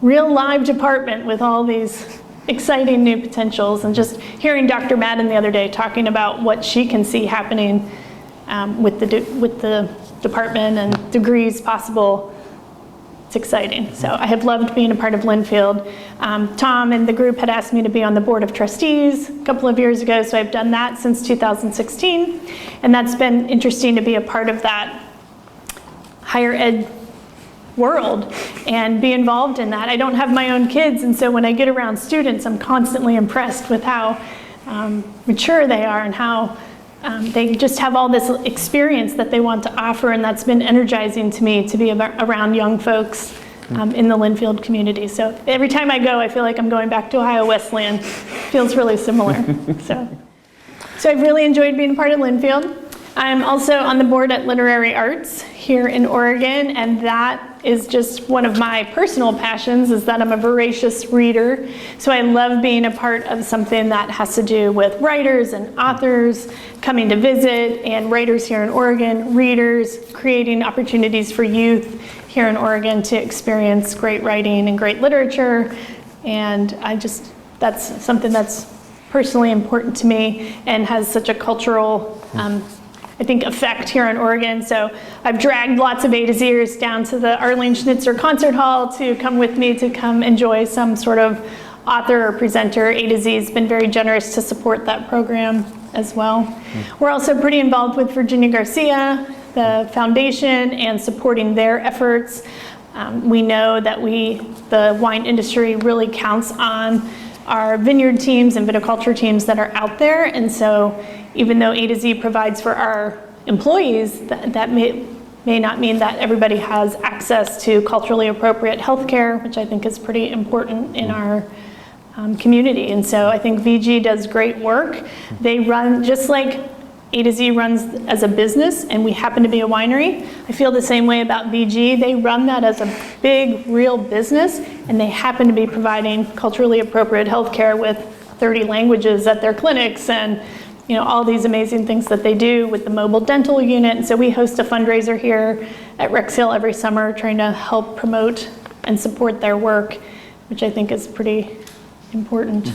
live department with all these exciting new potentials. And just hearing Dr. Madden the other day talking about what she can see happening with the department and degrees possible, it's exciting. So I have loved being a part of Linfield. Tom and the group had asked me to be on the Board of Trustees a couple of years ago, so I've done that since 2016. And that's been interesting to be a part of that higher ed world and be involved in that. I don't have my own kids, and so when I get around students, I'm constantly impressed with how mature they are and how they just have all this experience that they want to offer, and that's been energizing to me to be around young folks in the Linfield community. So every time I go, I feel like I'm going back to Ohio Wesleyan. Feels really similar. So I've really enjoyed being a part of Linfield. I'm also on the board at Literary Arts here in Oregon, and that is just one of my personal passions, is that I'm a voracious reader. So I love being a part of something that has to do with writers and authors coming to visit, and writers here in Oregon, readers, creating opportunities for youth here in Oregon to experience great writing and great literature. And that's something that's personally important to me and has such a cultural I think, effect here in Oregon. So I've dragged lots of A to Zers down to the Arlene Schnitzer Concert Hall to come with me to come enjoy some sort of author or presenter. A to Z has been very generous to support that program as well. We're also pretty involved with Virginia Garcia, the foundation, and supporting their efforts. We know that the wine industry really counts on our vineyard teams and viticulture teams that are out there, and so even though A to Z provides for our employees, that may not mean that everybody has access to culturally appropriate healthcare, which I think is pretty important in our community. And so I think VG does great work. They run, just like A to Z runs as a business, and we happen to be a winery, I feel the same way about VG. They run that as a big, real business, and they happen to be providing culturally appropriate healthcare with 30 languages at their clinics, and all these amazing things that they do with the mobile dental unit. And so we host a fundraiser here at Rex Hill every summer, trying to help promote and support their work, which I think is pretty important.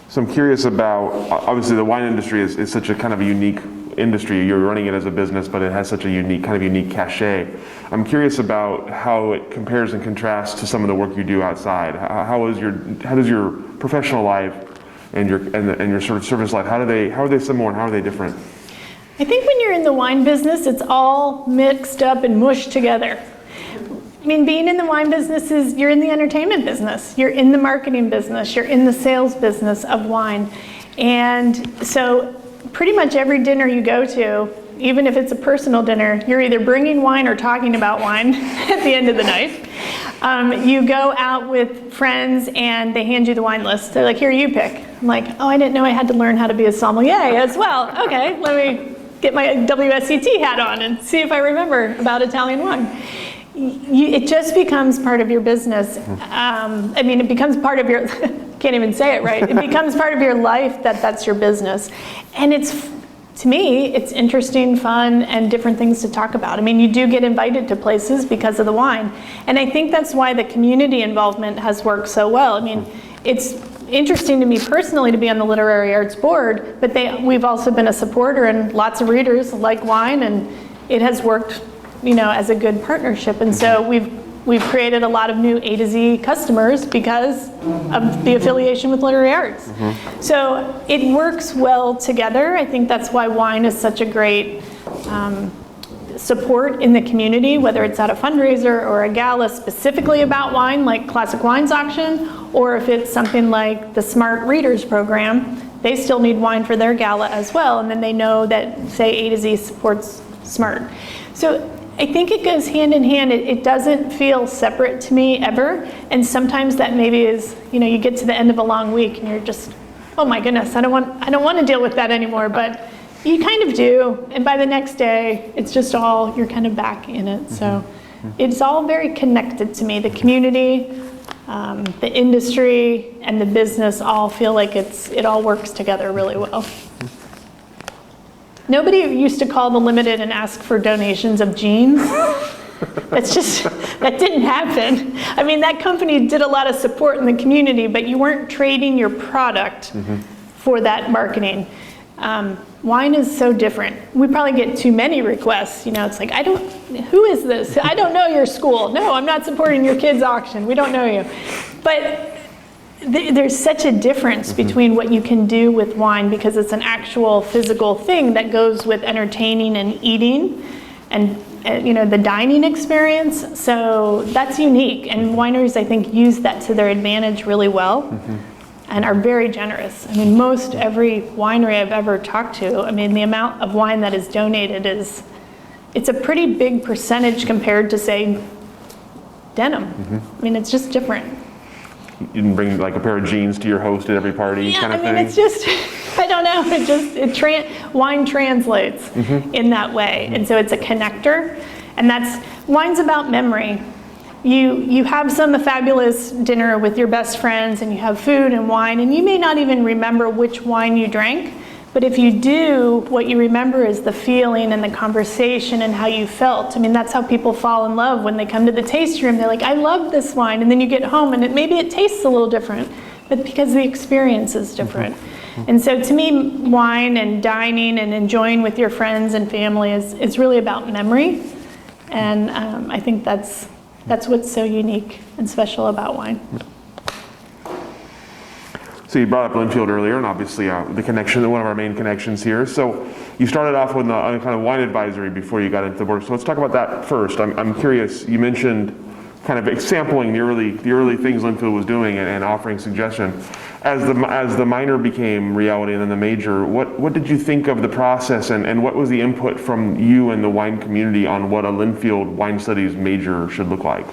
So I'm curious about, obviously the wine industry is such a kind of a unique industry. You're running it as a business, but it has such a unique cachet. I'm curious about how it compares and contrasts to some of the work you do outside. How does your professional life and your sort of service life, how are they similar and how are they different? I think when you're in the wine business, it's all mixed up and mushed together. I mean, being in the wine business you're in the entertainment business, you're in the marketing business, you're in the sales business of wine. And so pretty much every dinner you go to, even if it's a personal dinner, you're either bringing wine or talking about wine at the end of the night. You go out with friends and they hand you the wine list. They're like, here, you pick. I'm like, oh, I didn't know I had to learn how to be a sommelier as well. Okay, let me get my WSET hat on and see if I remember about Italian wine. It just becomes part of your business. It becomes part of your, can't even say it right. It becomes part of your life that's your business. And to me, it's interesting, fun, and different things to talk about. I mean, you do get invited to places because of the wine. And I think that's why the community involvement has worked so well. I mean, it's interesting to me personally to be on the Literary Arts Board, but we've also been a supporter, and lots of readers like wine, and it has worked, as a good partnership. And so we've created a lot of new A to Z customers because of the affiliation with Literary Arts. So it works well together. I think that's why wine is such a great support in the community, whether it's at a fundraiser or a gala specifically about wine, like Classic Wines Auction, or if it's something like the Smart Readers Program, they still need wine for their gala as well, and then they know that, say, A to Z supports Smart. So I think it goes hand in hand. It doesn't feel separate to me ever, and sometimes that maybe is, you get to the end of a long week and you're just, oh my goodness, I don't want to deal with that anymore, but you kind of do, and by the next day, it's just you're kind of back in it. So it's all very connected to me. The community, the industry and the business all feel like it all works together really well. Nobody used to call the limited and ask for donations of jeans. That didn't happen. I mean, that company did a lot of support in the community, but you weren't trading your product for that marketing. Wine is so different. We probably get too many requests. It's like, who is this? I don't know your school. No, I'm not supporting your kids' auction. We don't know you. But there's such a difference between what you can do with wine, because it's an actual physical thing that goes with entertaining and eating and the dining experience. So that's unique. And wineries, I think, use that to their advantage really well. And are very generous. I mean, most every winery I've ever talked to, I mean, the amount of wine that is donated it's a pretty big percentage compared to, say, denim. I mean, it's just different. You didn't bring like a pair of jeans to your host at every party kind of thing? It's just, I don't know, wine translates in that way. And so it's a connector, and wine's about memory. You have a fabulous dinner with your best friends, and you have food and wine, and you may not even remember which wine you drank, but if you do, what you remember is the feeling and the conversation and how you felt. I mean, that's how people fall in love when they come to the tasting room. They're like, I love this wine, and then you get home, and maybe it tastes a little different, but because the experience is different. And so to me, wine and dining and enjoying with your friends and family is really about memory, and I think that's what's so unique and special about wine. So you brought up Linfield earlier, and obviously the connection, one of our main connections here. So you started off with a kind of wine advisory before you got into the board. So let's talk about that first. I'm curious. You mentioned kind of sampling the early things Linfield was doing and offering suggestion. As the minor became reality and then the major, what did you think of the process, and what was the input from you and the wine community on what a Linfield wine studies major should look like?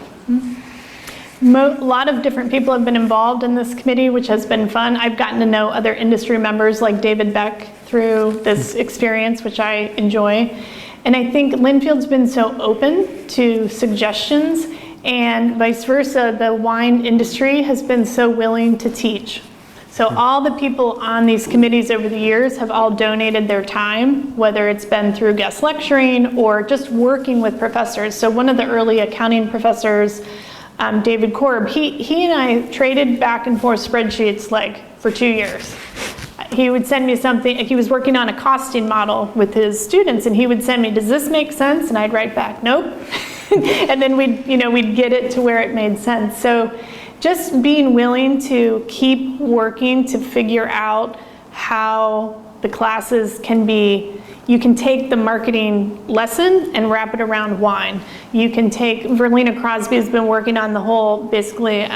A lot of different people have been involved in this committee, which has been fun. I've gotten to know other industry members like David Beck through this experience, which I enjoy. And I think Linfield's been so open to suggestions, and vice versa, the wine industry has been so willing to teach. So all the people on these committees over the years have all donated their time, whether it's been through guest lecturing or just working with professors. So one of the early accounting professors, David Korb, he and I traded back and forth spreadsheets for 2 years. He would send me something. He was working on a costing model with his students, and he would send me, does this make sense? And I'd write back, nope. And then we'd get it to where it made sense. So just being willing to keep working to figure out how the classes can be. You can take the marketing lesson and wrap it around wine. You can take, Verlena Crosby has been working on the whole, basically,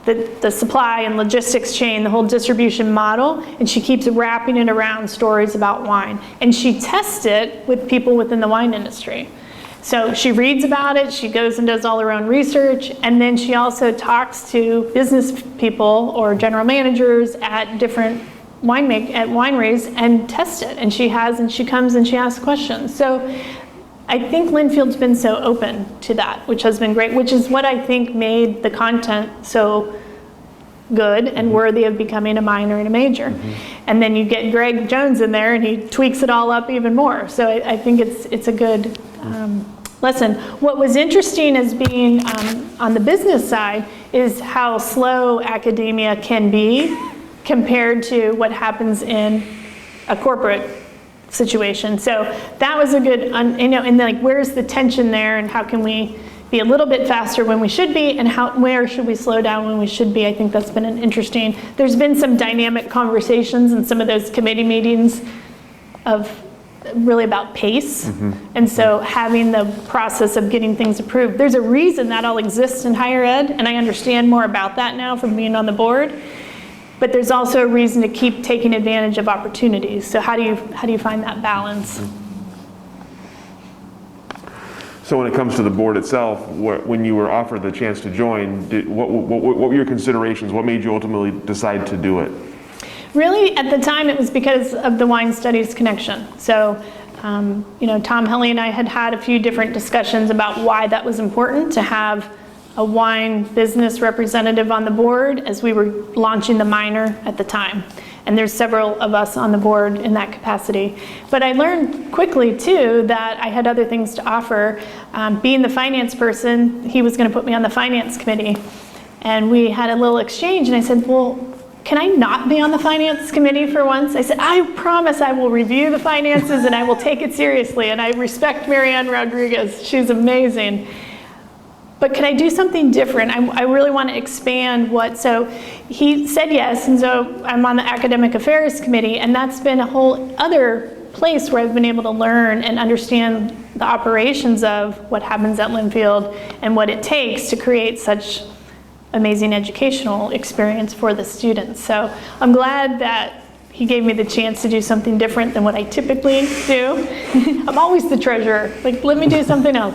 the supply and logistics chain, the whole distribution model, and she keeps wrapping it around stories about wine. And she tests it with people within the wine industry. So she reads about it, she goes and does all her own research, and then she also talks to business people or general managers at different wineries and test it. And she comes and she asks questions. So I think Linfield's been so open to that, which has been great, which is what I think made the content so good and worthy of becoming a minor and a major. And then you get Greg Jones in there and he tweaks it all up even more. So I think it's a good lesson. What was interesting as being on the business side is how slow academia can be compared to what happens in a corporate situation. So that was a good, and where's the tension there, and how can we be a little bit faster when we should be, and where should we slow down when we should be? I think that's been an interesting, there's been some dynamic conversations in some of those committee meetings of really about pace. And so having the process of getting things approved, there's a reason that all exists in higher ed, and I understand more about that now from being on the board. But there's also a reason to keep taking advantage of opportunities. So how do you find that balance? So when it comes to the board itself, when you were offered the chance to join, what were your considerations? What made you ultimately decide to do it? Really, at the time, it was because of the wine studies connection. So, Tom Helly and I had a few different discussions about why that was important to have a wine business representative on the board as we were launching the minor at the time. And there's several of us on the board in that capacity. But I learned quickly too that I had other things to offer. Being the finance person, he was gonna put me on the finance committee. And we had a little exchange and I said, well, can I not be on the finance committee for once? I said, I promise I will review the finances and I will take it seriously. And I respect Marianne Rodriguez, she's amazing. But can I do something different? I really want to expand so he said yes, and so I'm on the Academic Affairs Committee, and that's been a whole other place where I've been able to learn and understand the operations of what happens at Linfield and what it takes to create such amazing educational experience for the students. So I'm glad that he gave me the chance to do something different than what I typically do. I'm always the treasurer, like let me do something else.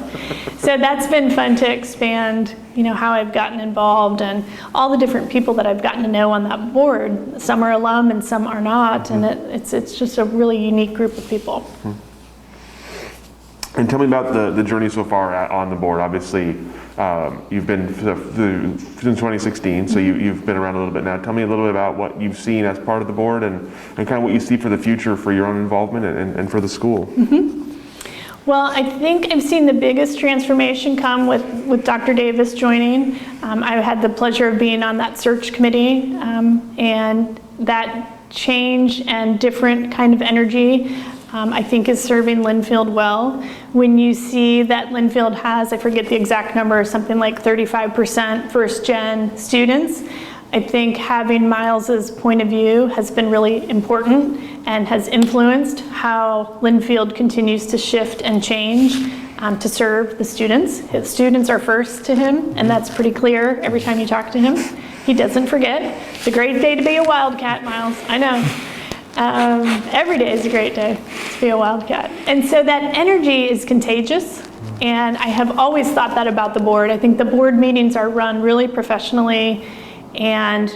So that's been fun to expand, how I've gotten involved and all the different people that I've gotten to know on that board. Some are alum and some are not, and it's just a really unique group of people. And tell me about the journey so far on the board. Obviously, you've been since 2016, so you've been around a little bit now. Tell me a little bit about what you've seen as part of the board and kind of what you see for the future for your own involvement and for the school. Well, I think I've seen the biggest transformation come with Dr. Davis joining. I've had the pleasure of being on that search committee, and that change and different kind of energy I think is serving Linfield well. When you see that Linfield has, I forget the exact number, something like 35% first-gen students, I think having Miles's point of view has been really important and has influenced how Linfield continues to shift and change to serve the students. His students are first to him, and that's pretty clear every time you talk to him. He doesn't forget. It's a great day to be a Wildcat, Miles, I know. Every day is a great day to be a Wildcat. And so that energy is contagious, and I have always thought that about the board. I think the board meetings are run really professionally and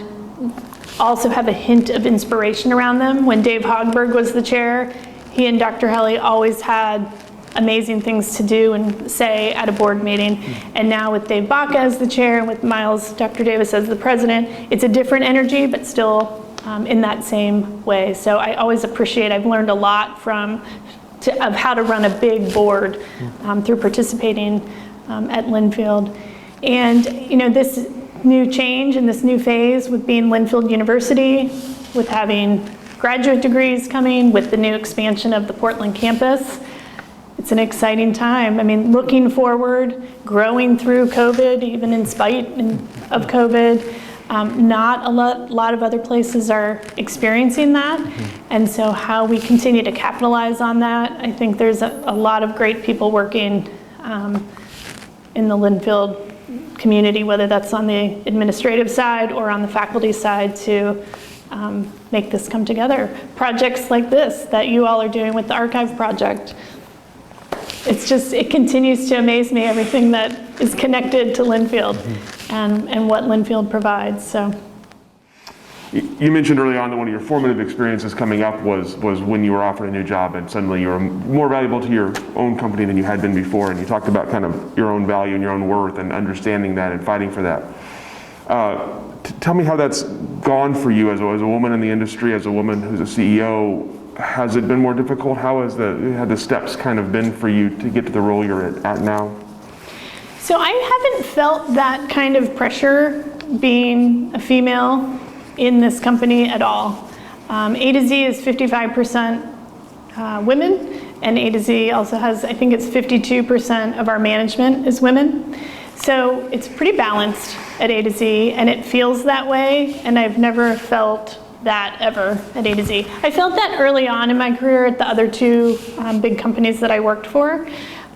also have a hint of inspiration around them. When Dave Hogberg was the chair, he and Dr. Helly always had amazing things to do and say at a board meeting. And now with Dave Baca as the chair and with Miles, Dr. Davis as the president, it's a different energy, but still in that same way. So I always appreciate, I've learned a lot of how to run a big board through participating at Linfield. And this new change and this new phase with being Linfield University, with having graduate degrees coming, with the new expansion of the Portland campus, it's an exciting time. I mean, looking forward, growing through COVID, even in spite of COVID. Not a lot of other places are experiencing that. And so how we continue to capitalize on that, I think there's a lot of great people working in the Linfield community, whether that's on the administrative side or on the faculty side, to make this come together. Projects like this that you all are doing with the archive project. It continues to amaze me, everything that is connected to Linfield and what Linfield provides. So, you mentioned early on that one of your formative experiences coming up was when you were offered a new job and suddenly you were more valuable to your own company than you had been before, and you talked about kind of your own value and your own worth and understanding that and fighting for that. Tell me how that's gone for you as a woman in the industry, as a woman who's a CEO. Has it been more difficult? How have the steps kind of been for you to get to the role you're at now? So I haven't felt that kind of pressure being a female in this company at all. A to Z is 55% women, and A to Z also has, I think it's 52% of our management is women. So it's pretty balanced at A to Z, and it feels that way, and I've never felt that ever at A to Z. I felt that early on in my career at the other two big companies that I worked for,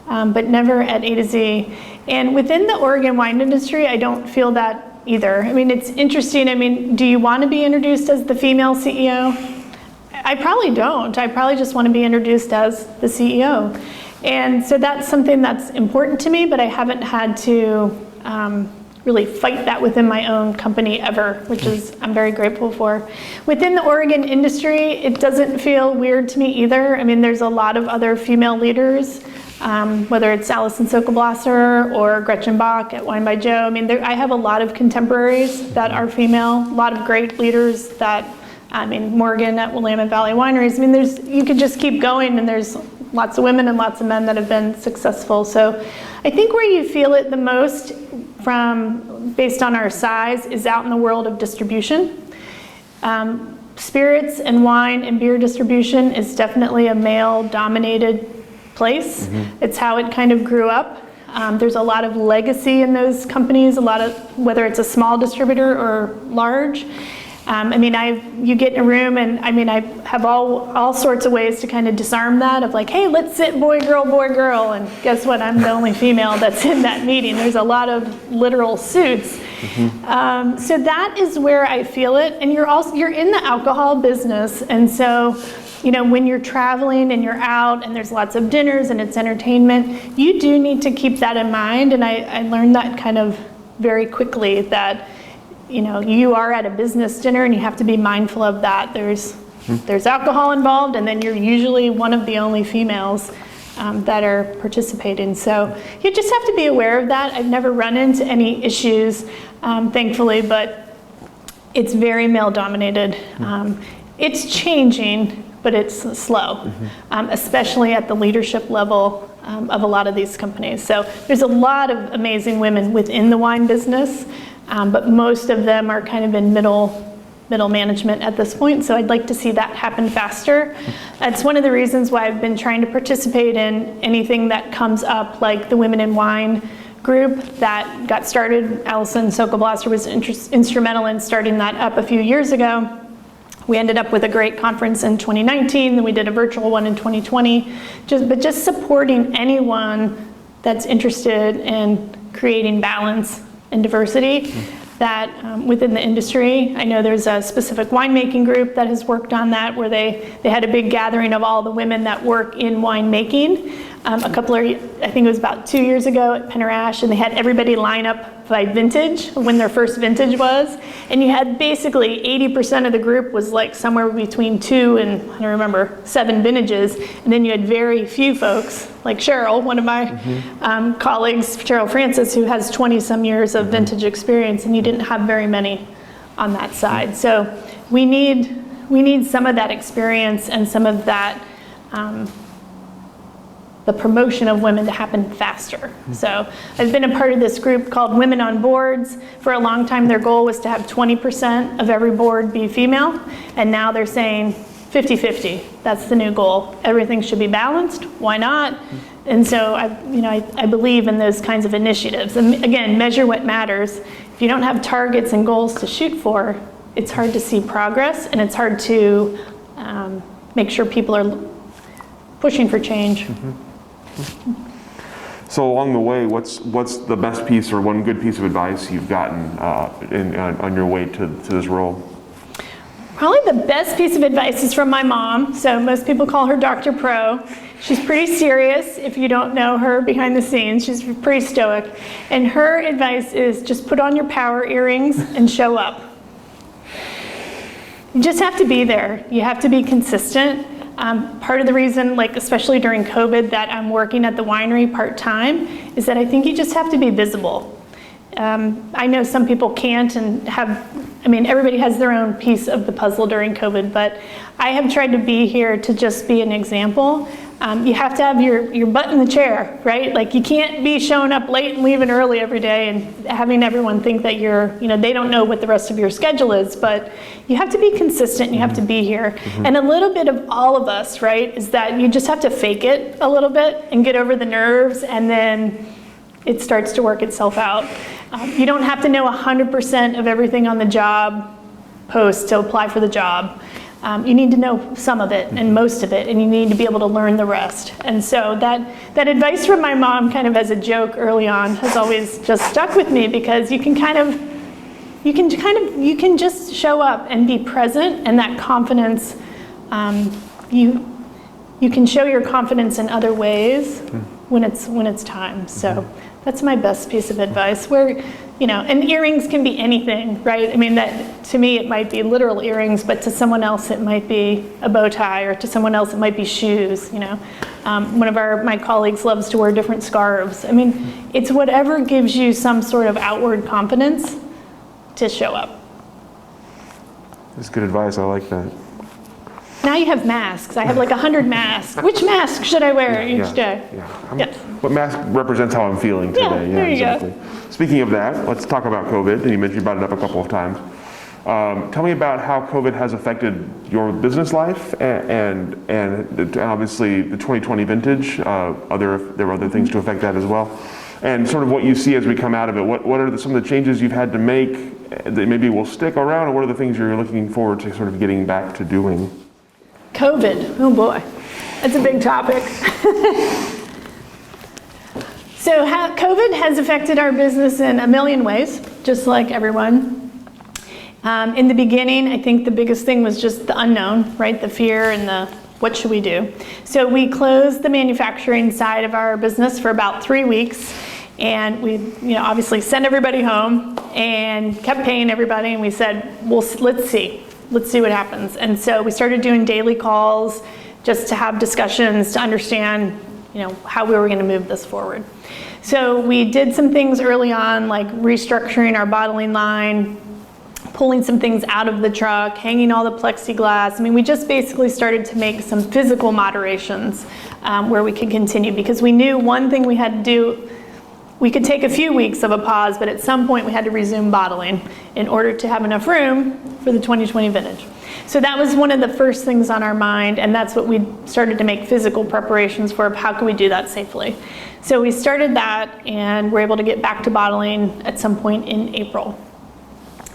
but never at A to Z. And within the Oregon wine industry, I don't feel that either. I mean, it's interesting. I mean, do you want to be introduced as the female CEO? I probably don't. I probably just want to be introduced as the CEO. And so that's something that's important to me, but I haven't had to really fight that within my own company ever, which is I'm very grateful for. Within the Oregon industry, it doesn't feel weird to me either. I mean, there's a lot of other female leaders whether it's Alison Sokolblasser or Gretchen Bach at Wine by Joe. I mean, I have a lot of contemporaries that are female, a lot of great leaders that, Morgan at Willamette Valley Wineries. I mean, you could just keep going, and there's lots of women and lots of men that have been successful. So I think where you feel it the most based on our size is out in the world of distribution. Spirits and wine and beer distribution is definitely a male-dominated place. It's how it kind of grew up. There's a lot of legacy in those companies, whether it's a small distributor or large. You get in a room, and I have all sorts of ways to kind of disarm that of like, hey, let's sit boy, girl, and guess what? I'm the only female that's in that meeting. There's a lot of literal suits. So that is where I feel it. And you're in the alcohol business, and so when you're traveling and you're out and there's lots of dinners and it's entertainment, you do need to keep that in mind. And I learned that kind of very quickly, that you are at a business dinner and you have to be mindful of that. There's alcohol involved, and then you're usually one of the only females that are participating. So you just have to be aware of that. I've never run into any issues, thankfully, but it's very male dominated. It's changing, but it's slow, especially at the leadership level of a lot of these companies. So there's a lot of amazing women within the wine business, but most of them are kind of in middle management at this point. So I'd like to see that happen faster. That's one of the reasons why I've been trying to participate in anything that comes up, like the Women in Wine group that got started. Alison Sokolblasser was instrumental in starting that up a few years ago. We ended up with a great conference in 2019, then we did a virtual one in 2020. Just supporting anyone that's interested in creating balance and diversity that within the industry. I know there's a specific winemaking group that has worked on that, where they had a big gathering of all the women that work in winemaking. I think it was about 2 years ago at Penarash, and they had everybody line up by vintage, when their first vintage was. And you had basically 80% of the group was like somewhere between 2 and, I don't remember, 7 vintages. And then you had very few folks, like Cheryl, one of my colleagues, Cheryl Francis, who has 20 some years of vintage experience, and you didn't have very many on that side. So we need some of that experience and some of that the promotion of women to happen faster. So I've been a part of this group called Women on Boards. For a long time, their goal was to have 20% of every board be female, and now they're saying 50-50. That's the new goal. Everything should be balanced. Why not? And so I believe in those kinds of initiatives. And again, measure what matters. If you don't have targets and goals to shoot for, it's hard to see progress, and it's hard to make sure people are pushing for change. So along the way, what's the best piece or one good piece of advice you've gotten on your way to this role? Probably the best piece of advice is from my mom. So most people call her Dr. Pro. She's pretty serious. If you don't know her behind the scenes, she's pretty stoic. And her advice is just put on your power earrings and show up. You just have to be there. You have to be consistent. Part of the reason, especially during COVID, that I'm working at the winery part-time is that I think you just have to be visible. I know some people can't and everybody has their own piece of the puzzle during COVID, but I have tried to be here to just be an example. You have to have your butt in the chair, right? You can't be showing up late and leaving early every day and having everyone think that they don't know what the rest of your schedule is, but you have to be consistent, you have to be here. And a little bit of all of us, right, is that you just have to fake it a little bit and get over the nerves, and then it starts to work itself out. You don't have to know 100% of everything on the job post to apply for the job. You need to know some of it and most of it, and you need to be able to learn the rest. And so that advice from my mom, kind of as a joke early on, has always just stuck with me, because you can just show up and be present, and that confidence, you can show your confidence in other ways. when it's time. So that's my best piece of advice. Where, and earrings can be anything, right? I mean, that to me it might be literal earrings, but to someone else it might be a bow tie, or to someone else it might be shoes. One of my colleagues loves to wear different scarves. I mean, it's whatever gives you some sort of outward confidence to show up. That's good advice. I like that. Now you have masks. I have like 100 masks. Which mask should I wear each day? Yes. What mask represents how I'm feeling today? Yeah, there you go. Speaking of that, let's talk about COVID. And you mentioned you brought it up a couple of times. Tell me about how COVID has affected your business life and obviously the 2020 vintage. There were other things to affect that as well. And sort of what you see as we come out of it. What are some of the changes you've had to make that maybe will stick around, and what are the things you're looking forward to sort of getting back to doing? COVID, oh boy, that's a big topic. So COVID has affected our business in a million ways, just like everyone. In the beginning, I think the biggest thing was just the unknown, right? The fear and the what should we do? So we closed the manufacturing side of our business for about 3 weeks, and we obviously sent everybody home and kept paying everybody, and we said, well, let's see what happens. And so we started doing daily calls just to have discussions to understand how we were going to move this forward. So we did some things early on, like restructuring our bottling line, pulling some things out of the truck, hanging all the plexiglass. I mean, we just basically started to make some physical moderations where we could continue, because we knew one thing we had to do. We could take a few weeks of a pause, but at some point we had to resume bottling in order to have enough room for the 2020 vintage. So that was one of the first things on our mind, and that's what we started to make physical preparations for. How can we do that safely? So we started that, and we're able to get back to bottling at some point in April.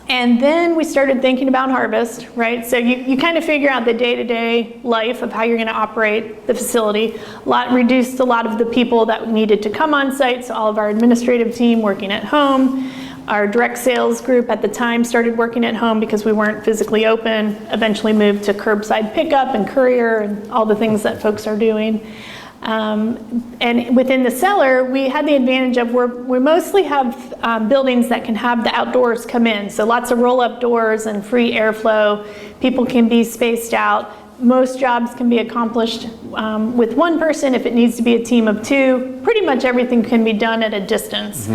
And then we started thinking about harvest, right? So you kind of figure out the day-to-day life of how you're going to operate the facility. Reduced a lot of the people that needed to come on site, so all of our administrative team working at home. Our direct sales group at the time started working at home because we weren't physically open, eventually moved to curbside pickup and courier and all the things that folks are doing. And within the cellar, we had the advantage of we mostly have buildings that can have the outdoors come in. So lots of roll-up doors and free airflow. People can be spaced out. Most jobs can be accomplished with one person. If it needs to be a team of two, pretty much everything can be done at a distance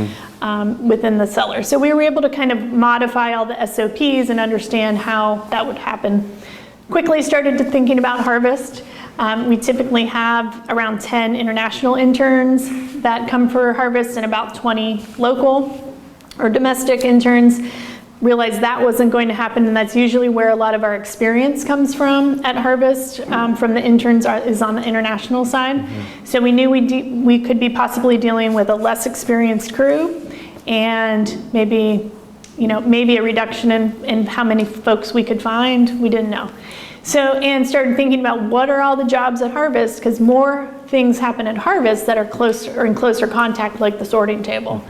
within the cellar. So we were able to kind of modify all the SOPs and understand how that would happen. Quickly started to thinking about harvest. We typically have around 10 international interns that come for harvest and about 20 local or domestic interns. Realized that wasn't going to happen, and that's usually where a lot of our experience comes from at harvest, from the interns is on the international side. So we knew we could be possibly dealing with a less experienced crew, and maybe a reduction in how many folks we could find. We didn't know. And started thinking about what are all the jobs at harvest, because more things happen at harvest that are in closer contact, like the sorting table.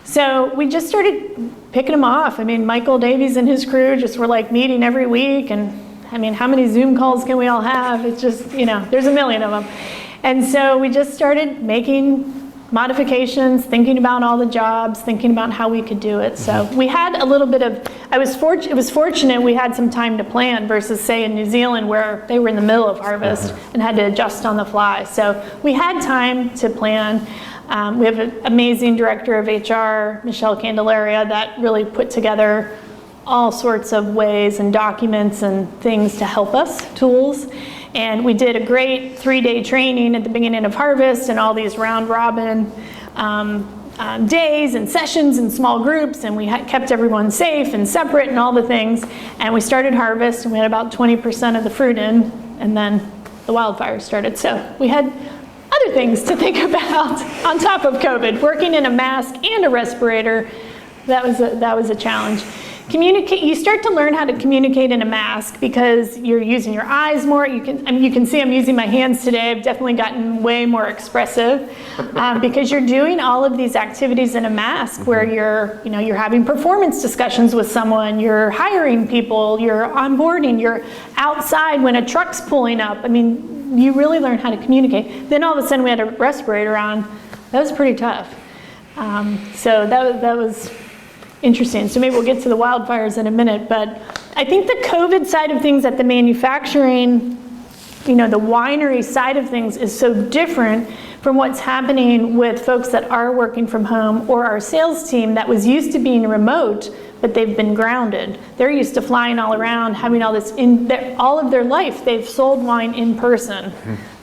So we just started picking them off. I mean, Michael Davies and his crew just were like meeting every week, and I mean, how many Zoom calls can we all have? It's just, there's a million of them. And so we just started making modifications, thinking about all the jobs, thinking about how we could do it. So we had a little bit of, it was fortunate we had some time to plan versus say in New Zealand where they were in the middle of harvest and had to adjust on the fly. So we had time to plan. We have an amazing director of HR, Michelle Candelaria, that really put together all sorts of ways and documents and things to help us, tools. And we did a great 3-day training at the beginning of harvest and all these round robin days and sessions in small groups, and we kept everyone safe and separate and all the things. And we started harvest, and we had about 20% of the fruit in, and then the wildfires started. So we had other things to think about on top of COVID. Working in a mask and a respirator, that was a challenge. You start to learn how to communicate in a mask because you're using your eyes more. You can see I'm using my hands today. I've definitely gotten way more expressive because you're doing all of these activities in a mask where you're having performance discussions with someone, you're hiring people, you're onboarding, you're outside when a truck's pulling up. I mean, you really learn how to communicate. Then all of a sudden we had a respirator on. That was pretty tough. So that was interesting. So maybe we'll get to the wildfires in a minute, but I think the COVID side of things at the manufacturing, the winery side of things is so different from what's happening with folks that are working from home or our sales team that was used to being remote, but they've been grounded. They're used to flying all around, having all this all of their life, they've sold wine in person.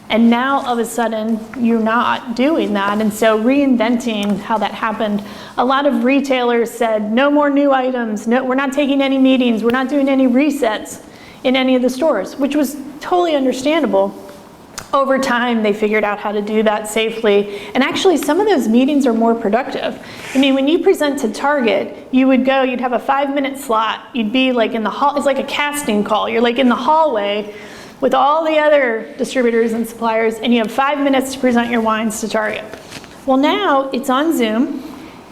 And now, all of a sudden, you're not doing that. And so reinventing how that happened. A lot of retailers said, no more new items. No, we're not taking any meetings. We're not doing any resets in any of the stores, which was totally understandable. Over time, they figured out how to do that safely. And actually, some of those meetings are more productive. I mean, when you present to Target, you would go, you'd have a 5-minute slot. You'd be like in the hall. It's like a casting call. You're like in the hallway with all the other distributors and suppliers, and you have 5 minutes to present your wines to Target. Well, now it's on Zoom.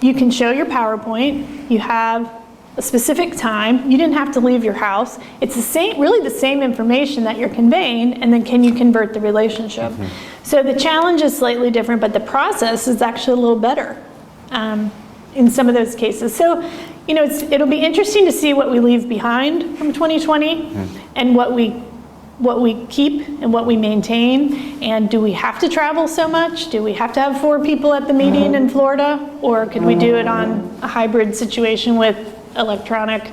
You can show your PowerPoint. You have a specific time. You didn't have to leave your house. It's really the same information that you're conveying, and then can you convert the relationship? So the challenge is slightly different, but the process is actually a little better in some of those cases. So, it'll be interesting to see what we leave behind from 2020 and what we keep and what we maintain. And do we have to travel so much? Do we have to have 4 people at the meeting in Florida? Or could we do it on a hybrid situation with electronic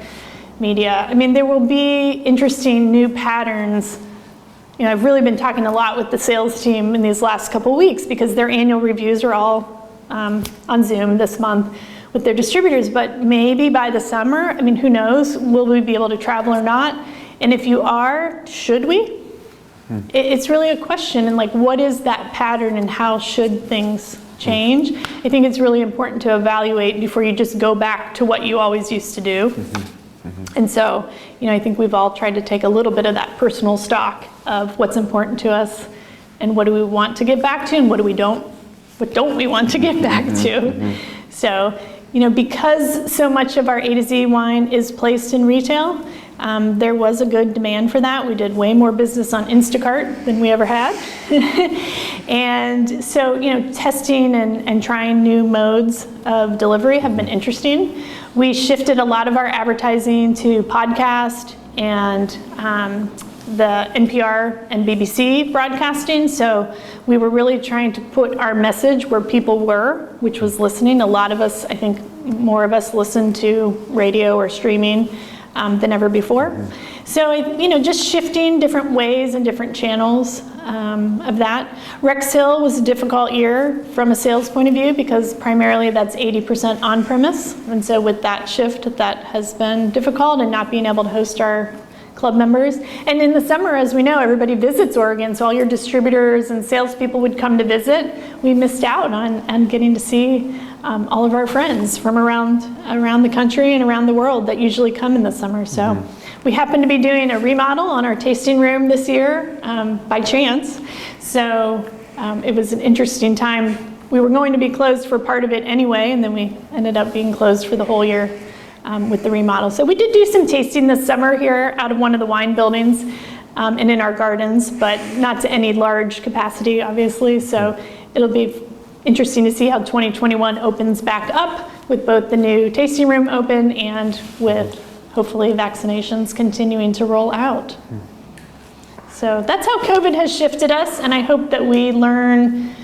media? I mean, there will be interesting new patterns. I've really been talking a lot with the sales team in these last couple weeks because their annual reviews are all on Zoom this month with their distributors. But maybe by the summer, I mean, who knows, will we be able to travel or not? And if you are, should we? It's really a question, and what is that pattern and how should things change? I think it's really important to evaluate before you just go back to what you always used to do. And so, I think we've all tried to take a little bit of that personal stock of what's important to us and what do we want to get back to and what don't we want to get back to. So, because so much of our A to Z wine is placed in retail, there was a good demand for that. We did way more business on Instacart than we ever had. And so, testing and trying new modes of delivery have been interesting. We shifted a lot of our advertising to podcast and the NPR and BBC broadcasting. So we were really trying to put our message where people were, which was listening. A lot of us, I think more of us listen to radio or streaming than ever before. So, just shifting different ways and different channels of that. Rex Hill was a difficult year from a sales point of view because primarily that's 80% on-premise. And so with that shift, that has been difficult and not being able to host our club members. And in the summer, as we know, everybody visits Oregon, so all your distributors and salespeople would come to visit. We missed out on getting to see all of our friends from around the country and around the world that usually come in the summer. So we happen to be doing a remodel on our tasting room this year by chance. So it was an interesting time. We were going to be closed for part of it anyway, and then we ended up being closed for the whole year with the remodel. So we did do some tasting this summer here out of one of the wine buildings and in our gardens, but not to any large capacity, obviously. So it'll be interesting to see how 2021 opens back up with both the new tasting room open and with hopefully vaccinations continuing to roll out. So that's how COVID has shifted us, and I hope that we learn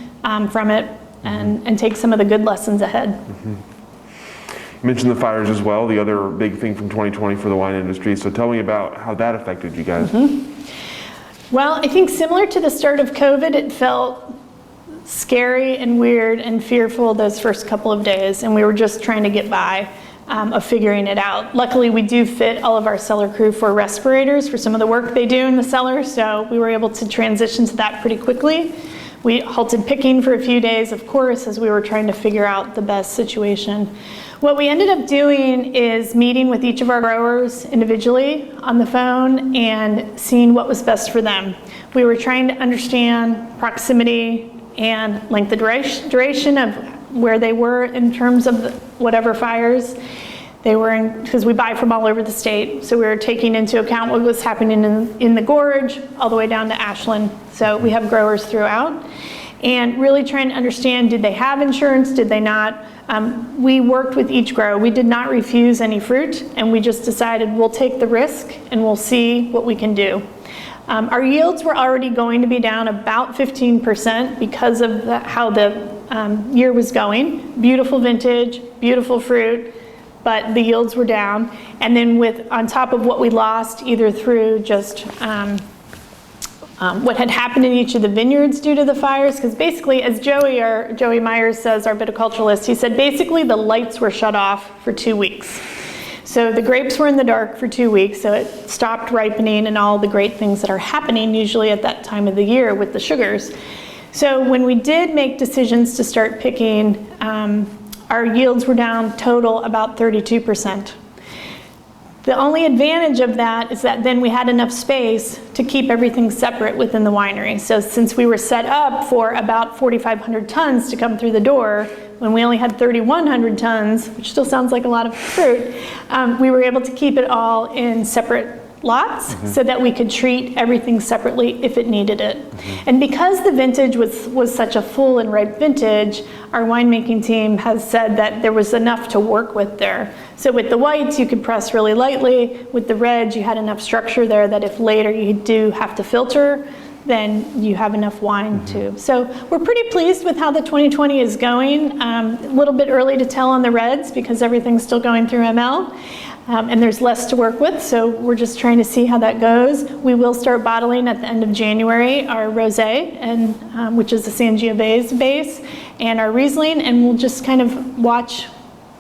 from it and take some of the good lessons ahead. You mentioned the fires as well, the other big thing from 2020 for the wine industry. So tell me about how that affected you guys. Well, I think similar to the start of COVID, it felt scary and weird and fearful those first couple of days, and we were just trying to get by of figuring it out. Luckily, we do fit all of our cellar crew for respirators for some of the work they do in the cellar, so we were able to transition to that pretty quickly. We halted picking for a few days, of course, as we were trying to figure out the best situation. What we ended up doing is meeting with each of our growers individually on the phone and seeing what was best for them. We were trying to understand proximity and length of duration of where they were in terms of whatever fires They were because we buy from all over the state, so we were taking into account what was happening in the gorge all the way down to Ashland. So we have growers throughout, and really trying to understand, did they have insurance, did they not? We worked with each grower. We did not refuse any fruit, and we just decided we'll take the risk and we'll see what we can do. Our yields were already going to be down about 15% because of how the year was going. Beautiful vintage, beautiful fruit, but the yields were down. And then on top of what we lost, either through just what had happened in each of the vineyards due to the fires, because basically, as Joey Myers says, our viticulturalist, he said basically the lights were shut off for 2 weeks. So the grapes were in the dark for 2 weeks, so it stopped ripening and all the great things that are happening usually at that time of the year with the sugars. So when we did make decisions to start picking, our yields were down total about 32%. The only advantage of that is that then we had enough space to keep everything separate within the winery. So since we were set up for about 4,500 tons to come through the door, when we only had 3,100 tons, which still sounds like a lot of fruit, we were able to keep it all in separate lots so that we could treat everything separately if it needed it. And because the vintage was such a full and ripe vintage, our winemaking team has said that there was enough to work with there. So with the whites, you could press really lightly. With the reds, you had enough structure there that if later you do have to filter, then you have enough wine too. So we're pretty pleased with how the 2020 is going. A little bit early to tell on the reds because everything's still going through ML. And there's less to work with, so we're just trying to see how that goes. We will start bottling at the end of January our rosé, and which is the Sangiovese base, and our Riesling, and we'll just kind of watch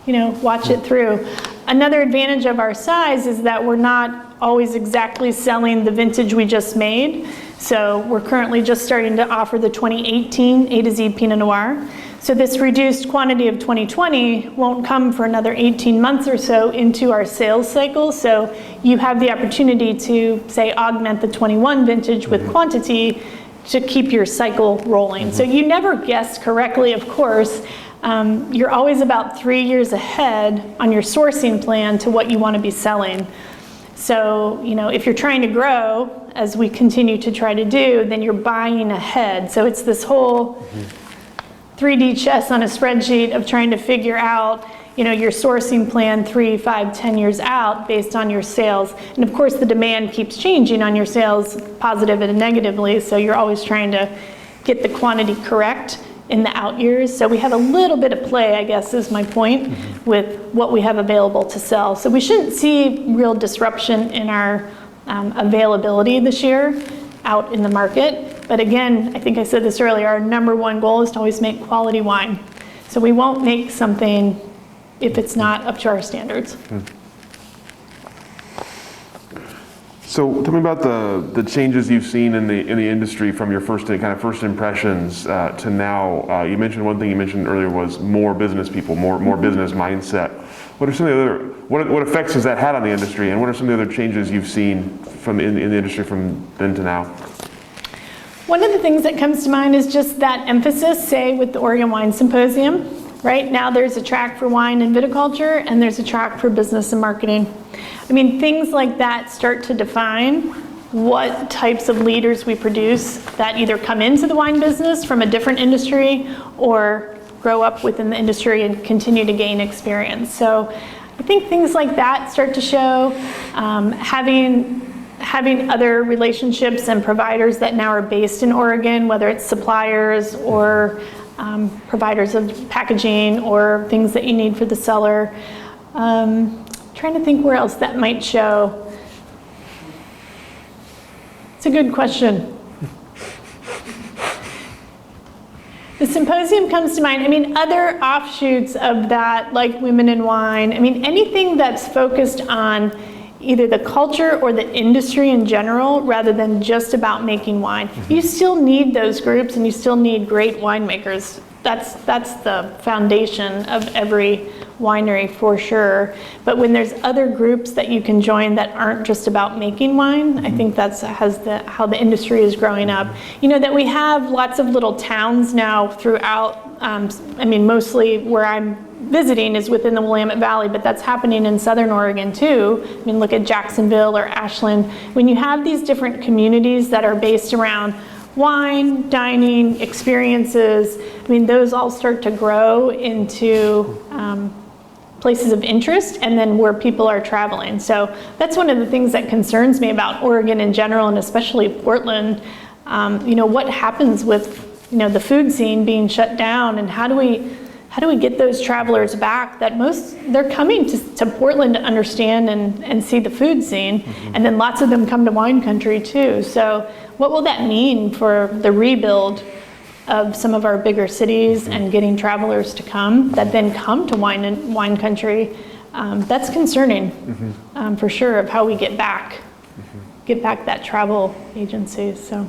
it through. Another advantage of our size is that we're not always exactly selling the vintage we just made. So we're currently just starting to offer the 2018 A to Z Pinot Noir. So this reduced quantity of 2020 won't come for another 18 months or so into our sales cycle. So you have the opportunity to, say, augment the 21 vintage with quantity to keep your cycle rolling. So you never guess correctly, of course. You're always about 3 years ahead on your sourcing plan to what you want to be selling. So, if you're trying to grow, as we continue to try to do, then you're buying ahead. So it's this whole 3D chess on a spreadsheet of trying to figure out, your sourcing plan 3, 5, 10 years out based on your sales. And of course, the demand keeps changing on your sales, positive and negatively, so you're always trying to get the quantity correct in the out years. So we have a little bit of play, I guess is my point, with what we have available to sell. So we shouldn't see real disruption in our availability this year out in the market. But again, I think I said this earlier, our number one goal is to always make quality wine. So we won't make something if it's not up to our standards. So tell me about the changes you've seen in the industry from your first impressions to now. You mentioned one thing you mentioned earlier was more business people, more business mindset. What are some of the other what effects has that had on the industry, and what are some of the other changes you've seen from in the industry from then to now? One of the things that comes to mind is just that emphasis, say, with the Oregon Wine Symposium. Right now there's a track for wine and viticulture, and there's a track for business and marketing. I mean, things like that start to define what types of leaders we produce that either come into the wine business from a different industry or grow up within the industry and continue to gain experience. So I think things like that start to show. Having other relationships and providers that now are based in Oregon, whether it's suppliers or providers of packaging or things that you need for the cellar. Trying to think where else that might show. It's a good question. The symposium comes to mind. I mean, other offshoots of that, like Women in Wine, I mean, anything that's focused on either the culture or the industry in general, rather than just about making wine. You still need those groups, and you still need great winemakers. That's the foundation of every winery for sure. But when there's other groups that you can join that aren't just about making wine, I think that's how the industry is growing up. That we have lots of little towns now throughout, I mean, mostly where I'm visiting is within the Willamette Valley, but that's happening in Southern Oregon too. I mean, look at Jacksonville or Ashland. When you have these different communities that are based around wine, dining, experiences, I mean, those all start to grow into places of interest and then where people are traveling. So that's one of the things that concerns me about Oregon in general, and especially Portland. What happens with, the food scene being shut down, and how do we get those travelers back that they're coming to Portland to understand and see the food scene, and then lots of them come to wine country too. So what will that mean for the rebuild of some of our bigger cities and getting travelers to come that then come to wine country? That's concerning, for sure, of how we get back that travel agency. So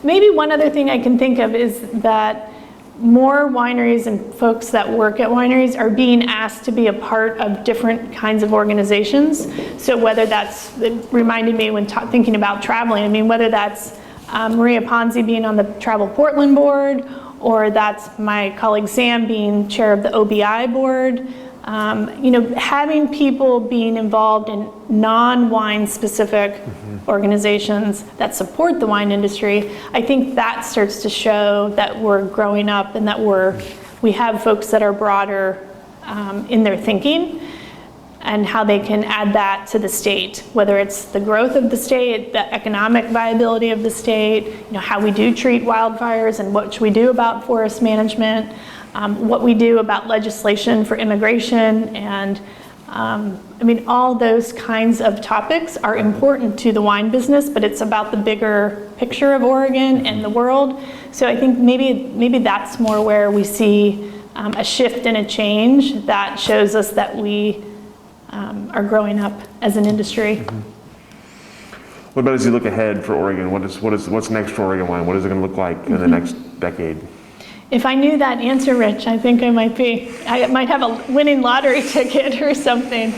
maybe one other thing I can think of is that more wineries and folks that work at wineries are being asked to be a part of different kinds of organizations. So whether that's, it reminded me when thinking about traveling, I mean, whether that's Maria Ponzi being on the Travel Portland board, or that's my colleague Sam being chair of the OBI board. Having people being involved in non-wine specific organizations that support the wine industry, I think that starts to show that we're growing up and that we have folks that are broader in their thinking, and how they can add that to the state, whether it's the growth of the state, the economic viability of the state, how we do treat wildfires and what we do about forest management, what we do about legislation for immigration, and all those kinds of topics are important to the wine business, but it's about the bigger picture of Oregon and the world. So I think maybe that's more where we see a shift and a change that shows us that we are growing up as an industry. What about as you look ahead for Oregon? What's next for Oregon wine? What is it going to look like in the next decade? If I knew that answer, Rich, I think I might have a winning lottery ticket or something.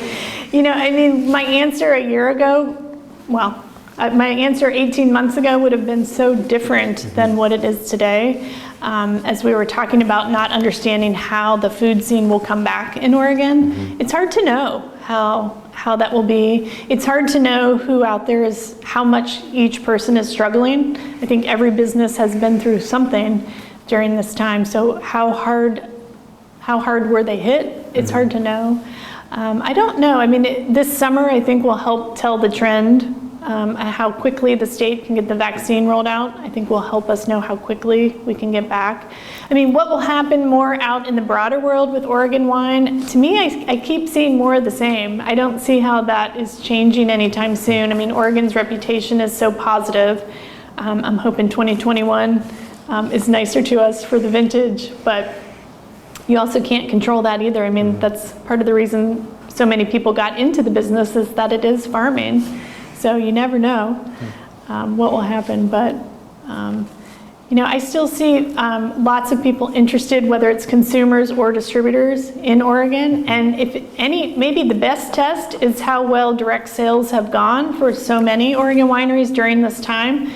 My answer a year ago, my answer 18 months ago would have been so different than what it is today. As we were talking about not understanding how the food scene will come back in Oregon, it's hard to know how that will be. It's hard to know who out there is, how much each person is struggling. I think every business has been through something during this time. So how hard were they hit? It's hard to know. I don't know. This summer I think will help tell the trend. How quickly the state can get the vaccine rolled out, I think will help us know how quickly we can get back. What will happen more out in the broader world with Oregon wine? To me, I keep seeing more of the same. I don't see how that is changing anytime soon. Oregon's reputation is so positive. I'm hoping 2021 is nicer to us for the vintage, but you also can't control that either. That's part of the reason so many people got into the business, is that it is farming. So you never know what will happen, but I still see lots of people interested, whether it's consumers or distributors in Oregon. And maybe the best test is how well direct sales have gone for so many Oregon wineries during this time.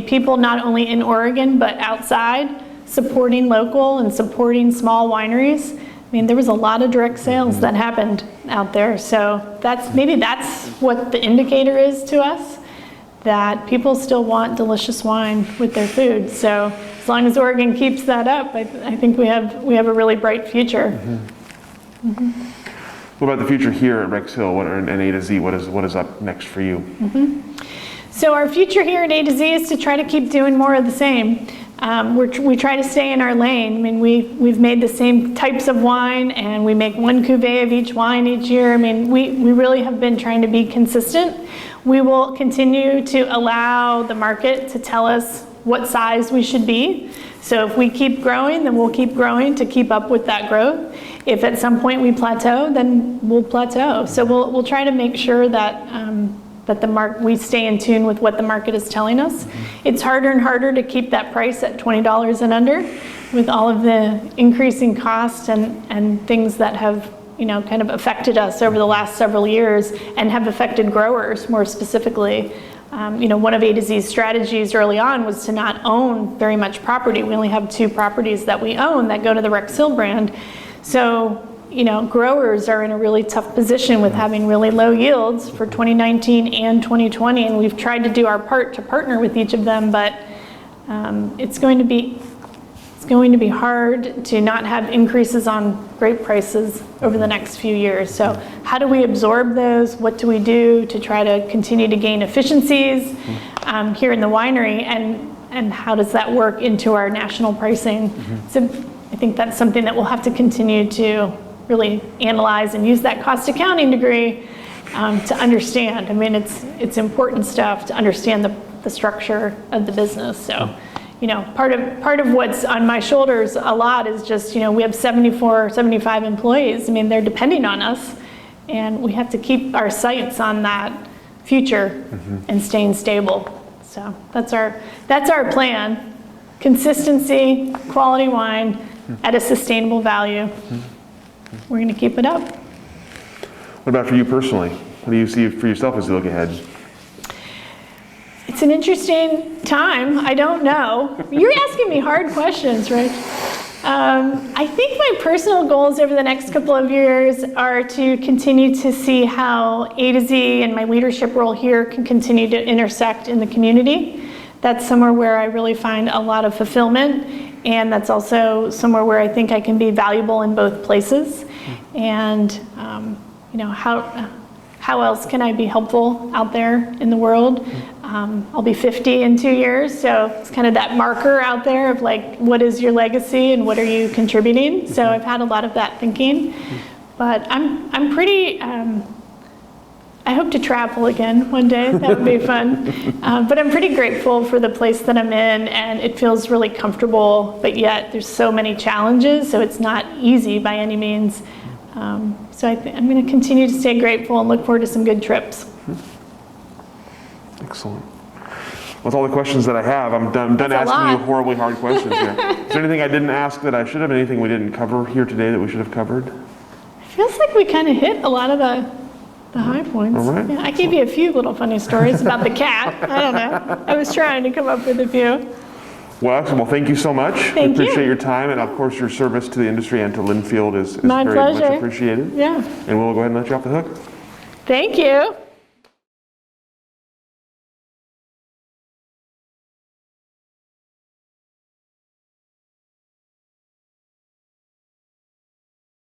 People not only in Oregon, but outside, supporting local and supporting small wineries. There was a lot of direct sales that happened out there. So maybe that's what the indicator is to us, that people still want delicious wine with their food. So as long as Oregon keeps that up, I think we have a really bright future. What about the future here at Rex Hill and A to Z? What is up next for you? So our future here at A to Z is to try to keep doing more of the same. We try to stay in our lane. We've made the same types of wine, and we make one cuvee of each wine each year. We really have been trying to be consistent. We will continue to allow the market to tell us what size we should be. So if we keep growing, then we'll keep growing to keep up with that growth. If at some point we plateau, then we'll plateau. So we'll try to make sure that we stay in tune with what the market is telling us. It's harder and harder to keep that price at $20 and under with all of the increasing costs and things that have kind of affected us over the last several years and have affected growers more specifically. One of A to Z's strategies early on was to not own very much property. We only have 2 properties that we own that go to the Rex Hill brand. So, growers are in a really tough position with having really low yields for 2019 and 2020, and we've tried to do our part to partner with each of them, but it's going to be hard to not have increases on grape prices over the next few years. So how do we absorb those? What do we do to try to continue to gain efficiencies here in the winery, and how does that work into our national pricing? So I think that's something that we'll have to continue to really analyze and use that cost accounting degree to understand. I mean, it's important stuff to understand the structure of the business. So, part of what's on my shoulders a lot is just, we have 75 employees. I mean, they're depending on us, and we have to keep our sights on that future and staying stable. So that's our plan: consistency, quality wine at a sustainable value. We're going to keep it up. What about for you personally? What do you see for yourself as you look ahead? It's an interesting time. I don't know. You're asking me hard questions, Rich. I think my personal goals over the next couple of years are to continue to see how A to Z and my leadership role here can continue to intersect in the community. That's somewhere where I really find a lot of fulfillment, and that's also somewhere where I think I can be valuable in both places. And how else can I be helpful out there in the world? I'll be 50 in 2 years, so it's kind of that marker out there of like, what is your legacy and what are you contributing? So I've had a lot of that thinking, but I'm pretty. I hope to travel again one day. That would be fun. But I'm pretty grateful for the place that I'm in, and it feels really comfortable, but yet there's so many challenges, so it's not easy by any means. So I'm going to continue to stay grateful and look forward to some good trips. Excellent. With all the questions that I have, I'm done asking you horribly hard questions here. Is there anything I didn't ask that I should have? Anything we didn't cover here today that we should have covered? It feels like we kind of hit a lot of the high points. All right. Yeah, I gave you a few little funny stories about the cat. I don't know. I was trying to come up with a few. Well, excellent. Well, thank you so much. Thank you. Appreciate your time, and of course your service to the industry and to Linfield is My very pleasure. much appreciated. Yeah. And we'll go ahead and let you off the hook. Thank you.